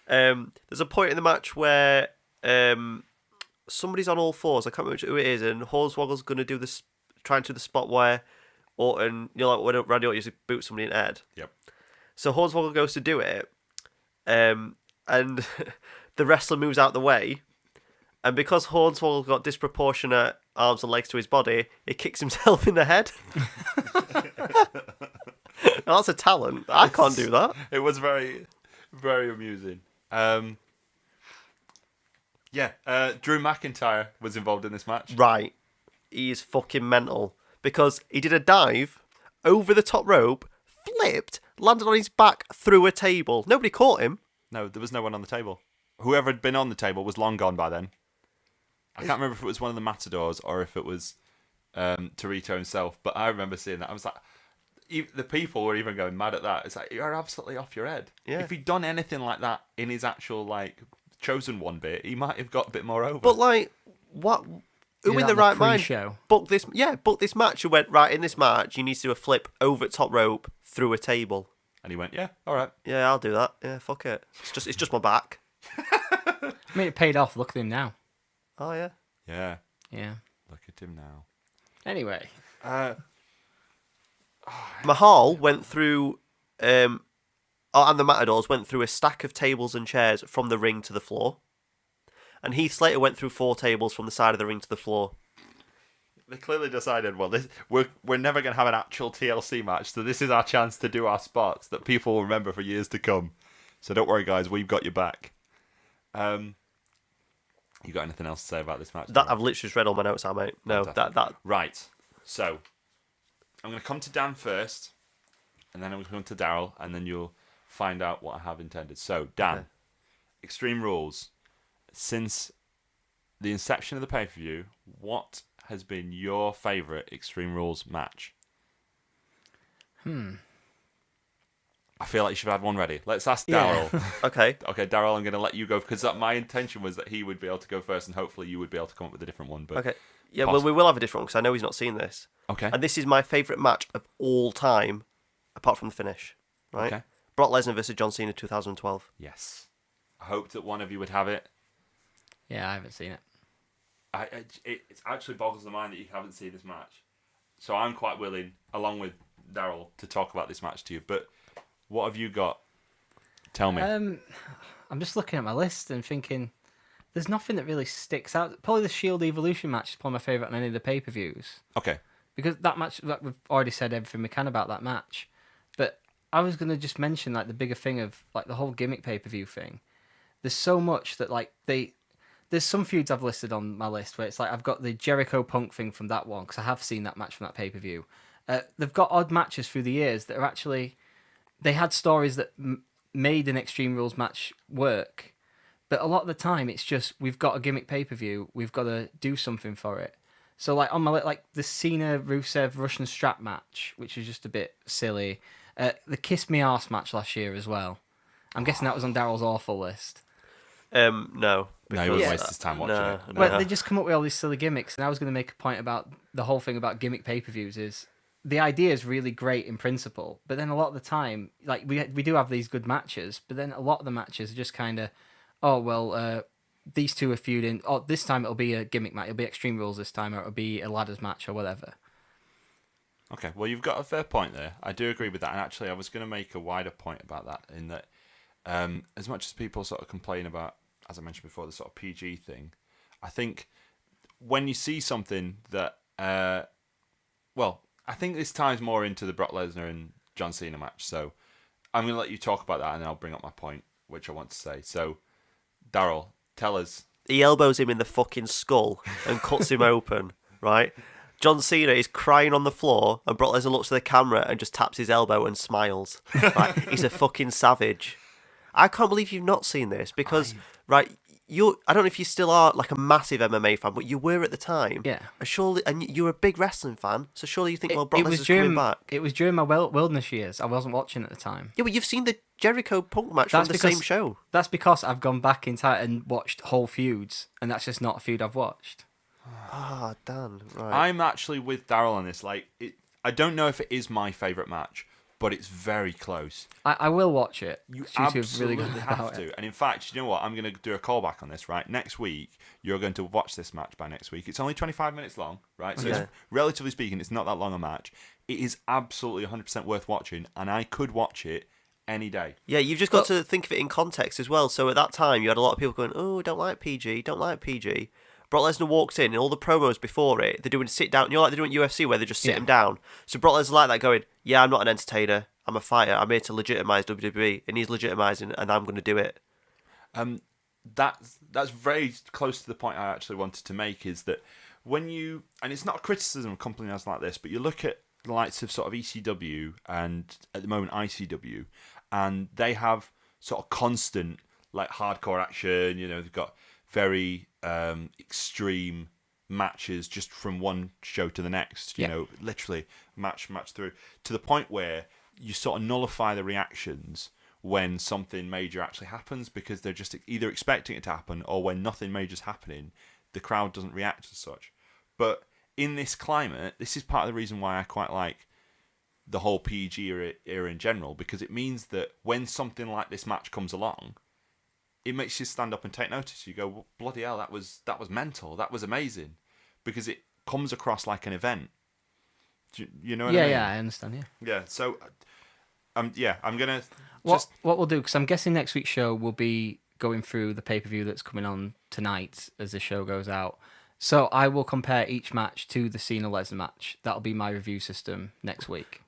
[SPEAKER 3] There's a point in the match where somebody's on all fours. I can't remember who it is, and Hornswoggle's going to do this, trying to do the spot where Orton, like when Randy Orton used to boot somebody in the head.
[SPEAKER 1] Yep.
[SPEAKER 3] So Hornswoggle goes to do it, and the wrestler moves out the way, and because Hornswoggle got disproportionate arms and legs to his body, he kicks himself in the head. That's a talent. I can't do that.
[SPEAKER 1] It was very, very amusing. Drew McIntyre was involved in this match.
[SPEAKER 3] Right. He is fucking mental. Because he did a dive over the top rope, flipped, landed on his back through a table. Nobody caught him.
[SPEAKER 1] No, there was no one on the table. Whoever had been on the table was long gone by then. I can't remember if it was one of the Matadors or if it was Torito himself, but I remember seeing that. I was like, the people were even going mad at that. It's like, you're absolutely off your head.
[SPEAKER 3] Yeah.
[SPEAKER 1] If he'd done anything like that in his actual, like, chosen one bit, he might have got a bit more over.
[SPEAKER 3] But, like, what... Who in the right mind booked this? Yeah, booked this match and went, right, in this match, you need to do a flip over top rope through a table.
[SPEAKER 1] And he went, yeah, all right.
[SPEAKER 3] Yeah, I'll do that. Yeah, fuck it. It's just my back.
[SPEAKER 4] I mean, it paid off. Look at him now.
[SPEAKER 3] Oh, yeah.
[SPEAKER 1] Yeah.
[SPEAKER 4] Yeah.
[SPEAKER 1] Look at him now.
[SPEAKER 4] Anyway.
[SPEAKER 3] Mahal went through... and the Matadors went through a stack of tables and chairs from the ring to the floor. And Heath Slater went through 4 tables from the side of the ring to the floor.
[SPEAKER 1] They clearly decided, well, we're never going to have an actual TLC match, so this is our chance to do our spots that people will remember for years to come. So don't worry, guys, we've got your back. You got anything else to say about this match?
[SPEAKER 3] That I've literally just read all my notes out, mate. No, that.
[SPEAKER 1] Right. So I'm going to come to Dan first, and then I'm going to come to Daryl, and then you'll find out what I have intended. So, Dan,
[SPEAKER 3] Okay.
[SPEAKER 1] Extreme Rules. Since the inception of the pay-per-view, what has been your favourite Extreme Rules match? I feel like you should have one ready. Let's ask Daryl.
[SPEAKER 3] Okay.
[SPEAKER 1] Okay, Daryl, I'm going to let you go because my intention was that he would be able to go first and hopefully you would be able to come up with a different one. But
[SPEAKER 3] Okay. Yeah, well, we will have a different one because I know he's not seen this.
[SPEAKER 1] Okay.
[SPEAKER 3] And this is my favourite match of all time, apart from the finish. Right?
[SPEAKER 1] Okay.
[SPEAKER 3] Brock Lesnar versus John Cena 2012.
[SPEAKER 1] Yes. I hoped that one of you would have it.
[SPEAKER 4] Yeah, I haven't seen it.
[SPEAKER 1] It actually boggles the mind that you haven't seen this match. So I'm quite willing, along with Daryl, to talk about this match to you. But what have you got? Tell me.
[SPEAKER 4] I'm just looking at my list and thinking, there's nothing that really sticks out. Probably the Shield Evolution match is probably my favourite on any of the pay-per-views.
[SPEAKER 1] Okay.
[SPEAKER 4] Because that match, we've already said everything we can about that match. But I was going to just mention like the bigger thing of like the whole gimmick pay-per-view thing. There's so much that like there's some feuds I've listed on my list where it's like I've got the Jericho Punk thing from that one because I have seen that match from that pay-per-view. They've got odd matches through the years that are actually... They had stories that made an Extreme Rules match work, but a lot of the time it's just we've got a gimmick pay-per-view, we've got to do something for it. So like on my like the Cena Rusev Russian strap match, which is just a bit silly. The Kiss Me Arse match last year as well. I'm guessing that was on Daryl's awful list.
[SPEAKER 3] No.
[SPEAKER 1] No, he would
[SPEAKER 3] because-
[SPEAKER 1] waste his time watching
[SPEAKER 3] no,
[SPEAKER 1] it.
[SPEAKER 3] no.
[SPEAKER 4] Well, they just come up with all these silly gimmicks, and I was going to make a point about the whole thing about gimmick pay-per-views is the idea is really great in principle, but then a lot of the time, like we do have these good matches, but then a lot of the matches are just kind of, these two are feuding. Oh, this time it'll be a gimmick match. It'll be Extreme Rules this time, or it'll be a ladders match or whatever.
[SPEAKER 1] Okay, well, you've got a fair point there. I do agree with that. And actually, I was going to make a wider point about that in that as much as people sort of complain about, as I mentioned before, the sort of PG thing, I think when you see something that, I think this ties more into the Brock Lesnar and John Cena match. So I'm going to let you talk about that and then I'll bring up my point, which I want to say. So, Daryl, tell us.
[SPEAKER 3] He elbows him in the fucking skull and cuts him open, right? John Cena is crying on the floor and Brock Lesnar looks at the camera and just taps his elbow and smiles. Like, he's a fucking savage. I can't believe you've not seen this because, right, I don't know if you still are like a massive MMA fan, but you were at the time.
[SPEAKER 4] Yeah.
[SPEAKER 3] And you were a big wrestling fan, so surely you think, well, Brock Lesnar's coming back.
[SPEAKER 4] It was during my wilderness years. I wasn't watching at the time.
[SPEAKER 3] Yeah, but you've seen the Jericho Punk match from the same show.
[SPEAKER 4] That's because I've gone back in time and watched whole feuds, and that's just not a feud I've watched.
[SPEAKER 3] Ah, Dan, right.
[SPEAKER 1] I'm actually with Daryl on this. Like, I don't know if it is my favourite match, but it's very close.
[SPEAKER 4] I will watch it.
[SPEAKER 1] You
[SPEAKER 4] YouTube is
[SPEAKER 1] absolutely
[SPEAKER 4] really good
[SPEAKER 1] have
[SPEAKER 4] about
[SPEAKER 1] to.
[SPEAKER 4] it.
[SPEAKER 1] And in fact, you know what? I'm going to do a callback on this, right? Next week, you're going to watch this match by next week. It's only 25 minutes long, right? So
[SPEAKER 3] Okay.
[SPEAKER 1] it's, relatively speaking, it's not that long a match. It is absolutely 100% worth watching, and I could watch it any day.
[SPEAKER 3] Yeah, you've just got to think of it in context as well. So at that time, you had a lot of people going, oh, don't like PG, don't like PG. Brock Lesnar walks in, and all the promos before it, they're doing sit down. You know, like they're doing UFC where they just sit him down. So Brock Lesnar like that going, yeah, I'm not an entertainer. I'm a fighter. I'm here to legitimize WWE, and he's legitimizing, and I'm going to do it.
[SPEAKER 1] That's very close to the point I actually wanted to make, is that when you, and it's not a criticism of companies like this, but you look at the likes of sort of ECW and at the moment ICW, and they have sort of constant like hardcore action. You know, they've got very extreme matches just from one show to the next. You know, literally match through, to the point where you sort of nullify the reactions when something major actually happens, because they're just either expecting it to happen, or when nothing major is happening, the crowd doesn't react as such. But in this climate, this is part of the reason why I quite like the whole PG era in general, because it means that when something like this match comes along, it makes you stand up and take notice. You go, well, bloody hell, that was mental, that was amazing, because it comes across like an event. Do you know what I mean?
[SPEAKER 4] Yeah, I understand.
[SPEAKER 1] Yeah. So, I'm gonna.
[SPEAKER 4] What we'll do, because I'm guessing next week's show will be going through the pay-per-view that's coming on tonight as the show goes out. So I will compare each match to the Cena Lesnar match. That'll be my review system next week.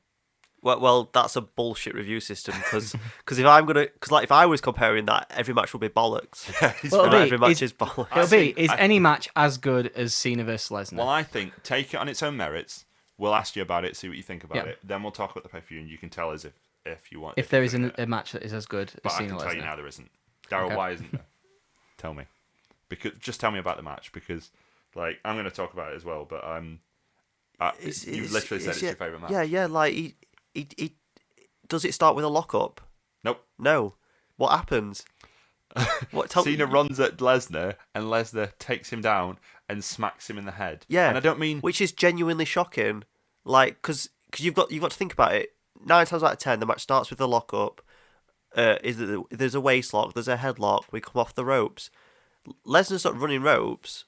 [SPEAKER 3] Well, that's a bullshit review system, because if I was comparing that, every match would be bollocks. Every match is bollocks.
[SPEAKER 4] Is any match as good as Cena versus Lesnar?
[SPEAKER 1] Well, I think take it on its own merits. We'll ask you about it, see what you think about
[SPEAKER 4] Yeah.
[SPEAKER 1] it. Then we'll talk about the pay-per-view, and you can tell us if you want.
[SPEAKER 4] if there is a match that is as good
[SPEAKER 1] but
[SPEAKER 4] as
[SPEAKER 1] I
[SPEAKER 4] Cena
[SPEAKER 1] can
[SPEAKER 4] Lesnar.
[SPEAKER 1] tell you now there isn't. Daryl,
[SPEAKER 4] Okay.
[SPEAKER 1] why isn't there? Tell me. Just tell me about the match, because like I'm going to talk about it as well. But you literally said it's your favourite match.
[SPEAKER 3] Yeah. Like he does it start with a lockup?
[SPEAKER 1] Nope.
[SPEAKER 3] No. What happens?
[SPEAKER 1] Cena runs at Lesnar, and Lesnar takes him down and smacks him in the head.
[SPEAKER 3] Yeah,
[SPEAKER 1] and I don't mean,
[SPEAKER 3] which is genuinely shocking. Like, because you've got to think about it. 9 times out of 10, the match starts with a lockup. There's a waist lock, there's a headlock. We come off the ropes. Lesnar's not running ropes.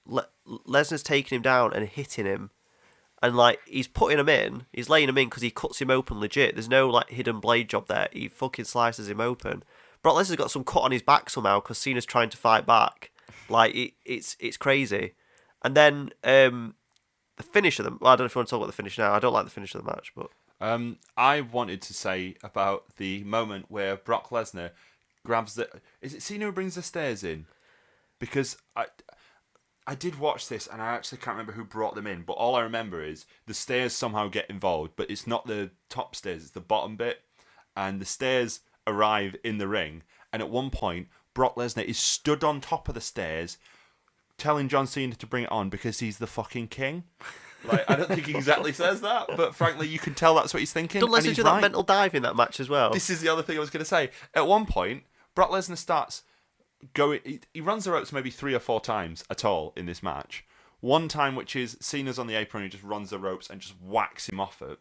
[SPEAKER 3] Lesnar's taking him down and hitting him, and like he's putting him in. He's laying him in because he cuts him open legit. There's no like hidden blade job there. He fucking slices him open. Brock Lesnar's got some cut on his back somehow because Cena's trying to fight back. Like it's crazy. And then the finish of them. Well, I don't know if you want to talk about the finish now. I don't like the finish of the match, but
[SPEAKER 1] I wanted to say about the moment where Brock Lesnar grabs the. Is it Cena who brings the stairs in? Because I did watch this, and I actually can't remember who brought them in, but all I remember is the stairs somehow get involved, but it's not the top stairs, it's the bottom bit, and the stairs arrive in the ring, and at one point Brock Lesnar is stood on top of the stairs telling John Cena to bring it on because he's the fucking king. Like, I don't think he exactly says that, but frankly you can tell that's what he's thinking.
[SPEAKER 3] don't Lesnar do that mental dive in that match as well?
[SPEAKER 1] This is the other thing I was going to say. At one point Brock Lesnar starts going, he runs the ropes maybe 3 or 4 times at all in this match. One time which is Cena's on the apron, he just runs the ropes and just whacks him off it.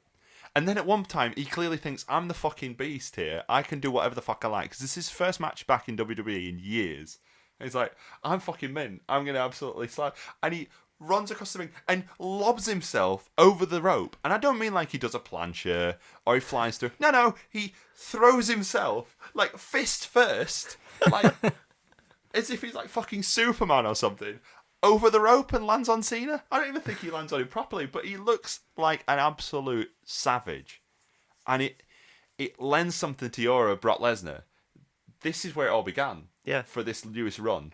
[SPEAKER 1] And then at one time, he clearly thinks, I'm the fucking beast here. I can do whatever the fuck I like. Because this is his first match back in WWE in years. And he's like, I'm fucking mint. I'm going to absolutely slide. And he runs across the ring and lobs himself over the rope. And I don't mean like he does a plancher or he flies through. No, he throws himself, like fist first, like as if he's like fucking Superman or something, over the rope and lands on Cena. I don't even think he lands on him properly, but he looks like an absolute savage. And it lends something to your aura, Brock Lesnar. This is where it all began for this newest run.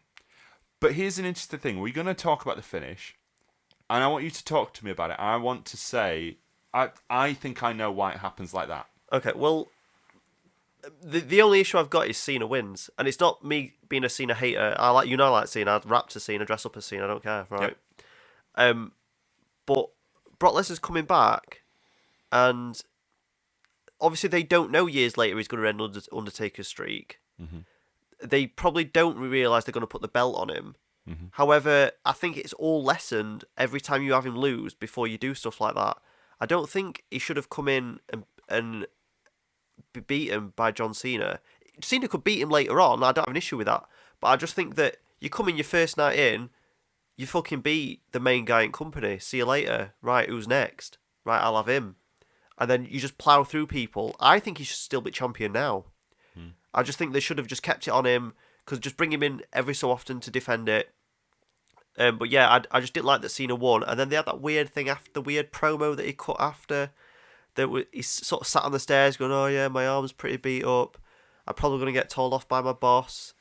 [SPEAKER 1] But here's an interesting thing. We're going to talk about the finish, and I want you to talk to me about it. I want to say, I think I know why it happens like that.
[SPEAKER 3] Okay, well, the only issue I've got is Cena wins, and it's not me being a Cena hater. I like Cena. I'd rap to Cena, dress up as Cena. I don't care, right? Yep. But Brock Lesnar's coming back, and obviously they don't know years later he's going to end Undertaker's streak. Mm-hmm. They probably don't realise they're going to put the belt on him. Mm-hmm. However, I think it's all lessened every time you have him lose before you do stuff like that. I don't think he should have come in and be beaten by John Cena. Cena could beat him later on. I don't have an issue with that. But I just think that you come in your first night in, you fucking beat the main guy in company. See you later. Right, who's next? Right, I'll have him. And then you just plough through people. I think he should still be champion now. I just think they should have just kept it on him, because just bring him in every so often to defend it. But yeah, I just didn't like that Cena won. And then they had that weird thing after, the weird promo that he cut after, He sort of sat on the stairs going, "Oh yeah, my arm's pretty beat up. I'm probably going to get told off by my boss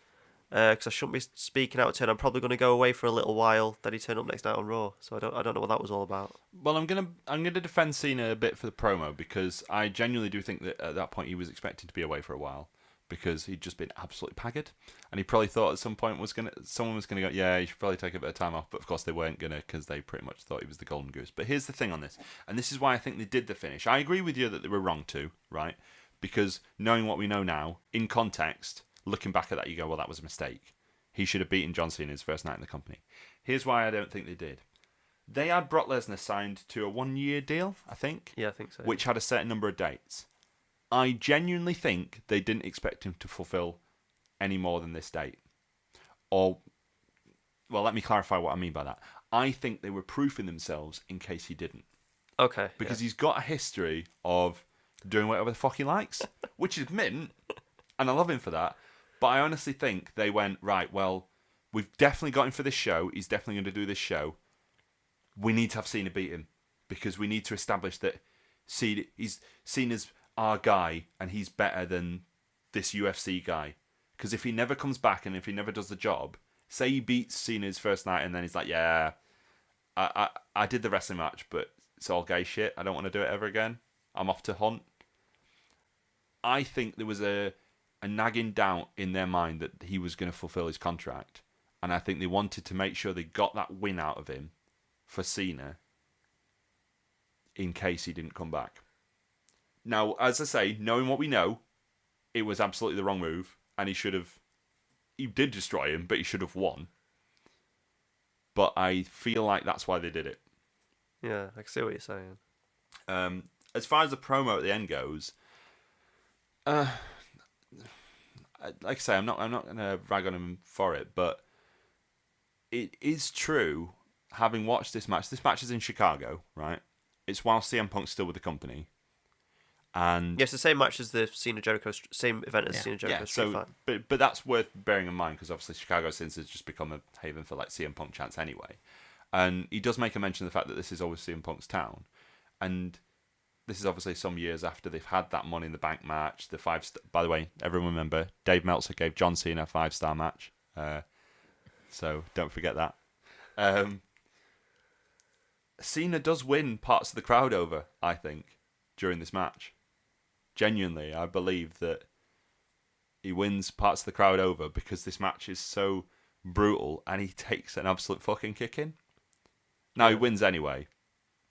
[SPEAKER 3] because I shouldn't be speaking out to him. I'm probably going to go away for a little while." Then he turned up next night on Raw, so I don't know what that was all about.
[SPEAKER 1] Well, I'm gonna defend Cena a bit for the promo because I genuinely do think that at that point he was expected to be away for a while because he'd just been absolutely paggered, and he probably thought at some point someone was gonna go, yeah, you should probably take a bit of time off, but of course they weren't gonna because they pretty much thought he was the golden goose. But here's the thing on this, and this is why I think they did the finish. I agree with you that they were wrong too, right? Because knowing what we know now, in context, looking back at that, you go, well, that was a mistake. He should have beaten John Cena his first night in the company. Here's why I don't think they did. They had Brock Lesnar signed to a 1-year deal, I think.
[SPEAKER 3] Yeah, I think so.
[SPEAKER 1] Which had a certain number of dates. I genuinely think they didn't expect him to fulfill any more than this date. Or, well, let me clarify what I mean by that. I think they were proofing themselves in case he didn't.
[SPEAKER 3] Okay.
[SPEAKER 1] Because he's got a history of doing whatever the fuck he likes, which is mint, and I love him for that. But I honestly think they went, right, well, we've definitely got him for this show. He's definitely going to do this show. We need to have Cena beat him because we need to establish that he's seen as our guy and he's better than this UFC guy. Because if he never comes back and if he never does the job, say he beats Cena his first night and then he's like, yeah, I did the wrestling match, but it's all gay shit. I don't want to do it ever again. I'm off to hunt. I think there was a nagging doubt in their mind that he was going to fulfill his contract. And I think they wanted to make sure they got that win out of him for Cena in case he didn't come back. Now, as I say, knowing what we know, it was absolutely the wrong move. And he did destroy him, but he should have won. But I feel like that's why they did it.
[SPEAKER 3] Yeah, I can see what you're saying.
[SPEAKER 1] As far as the promo at the end goes, like I say, I'm not going to rag on him for it, but it is true. Having watched this match is in Chicago, right? It's while CM Punk's still with the company, and
[SPEAKER 3] yes, the same match as the Cena Jericho, same event as Cena Jericho Street Fight.
[SPEAKER 1] But that's worth bearing in mind because obviously Chicago since has just become a haven for like CM Punk chants anyway, and he does make a mention of the fact that this is always CM Punk's town, and this is obviously some years after they've had that Money in the Bank match. By the way, everyone remember, Dave Meltzer gave John Cena a 5-star match. So don't forget that. Cena does win parts of the crowd over, I think, during this match. Genuinely, I believe that he wins parts of the crowd over because this match is so brutal and he takes an absolute fucking kicking. Now, he wins anyway,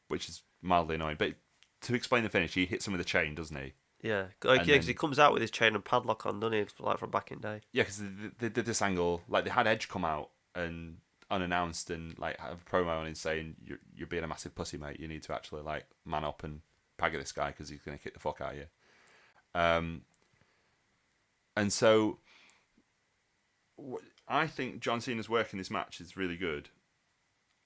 [SPEAKER 1] which is mildly annoying, but to explain the finish, he hits him with a chain, doesn't he?
[SPEAKER 3] Yeah, because he comes out with his chain and padlock on, doesn't he? Like from back in day.
[SPEAKER 1] Yeah, because they did this angle, like they had Edge come out and unannounced and like have a promo on him saying, "You're being a massive pussy, mate. You need to actually like man up and pagger this guy because he's going to kick the fuck out of you." And so I think John Cena's work in this match is really good,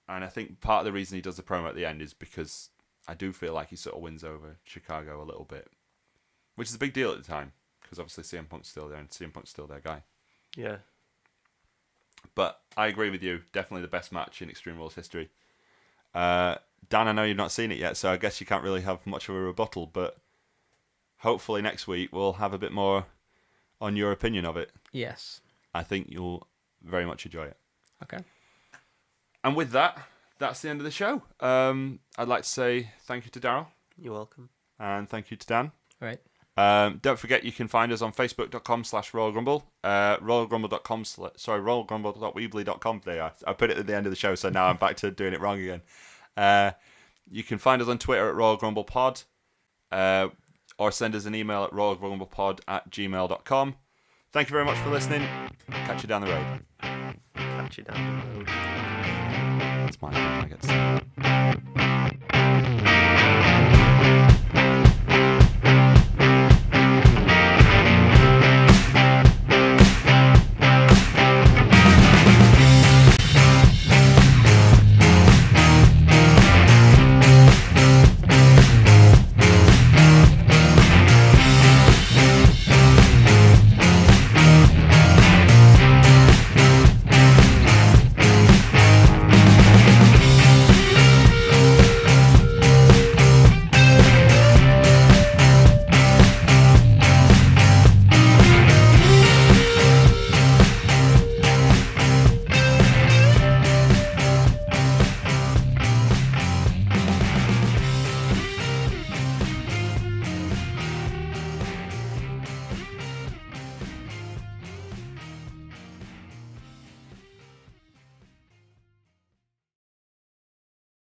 [SPEAKER 1] and I think part of the reason he does the promo at the end is because I do feel like he sort of wins over Chicago a little bit, which is a big deal at the time because obviously CM Punk's still there and CM Punk's still their guy.
[SPEAKER 3] Yeah.
[SPEAKER 1] But I agree with you. Definitely the best match in Extreme Rules history. Dan, I know you've not seen it yet, so I guess you can't really have much of a rebuttal, but hopefully next week we'll have a bit more on your opinion of it.
[SPEAKER 4] Yes.
[SPEAKER 1] I think you'll very much enjoy it.
[SPEAKER 4] Okay.
[SPEAKER 1] And with that, that's the end of the show. I'd like to say thank you to Daryl.
[SPEAKER 3] You're welcome.
[SPEAKER 1] And thank you to Dan.
[SPEAKER 4] Right.
[SPEAKER 1] Don't forget you can find us on facebook.com/RoyalGrumble, royalgrumble.weebly.com. There, I put it at the end of the show, so now I'm back to doing it wrong again. You can find us on Twitter at RoyalGrumblePod, or send us an email at royalgrumblepod@gmail.com. Thank you very much for listening. Catch you down the road.
[SPEAKER 3] Catch you down the road.
[SPEAKER 1] That's mine. I get to say.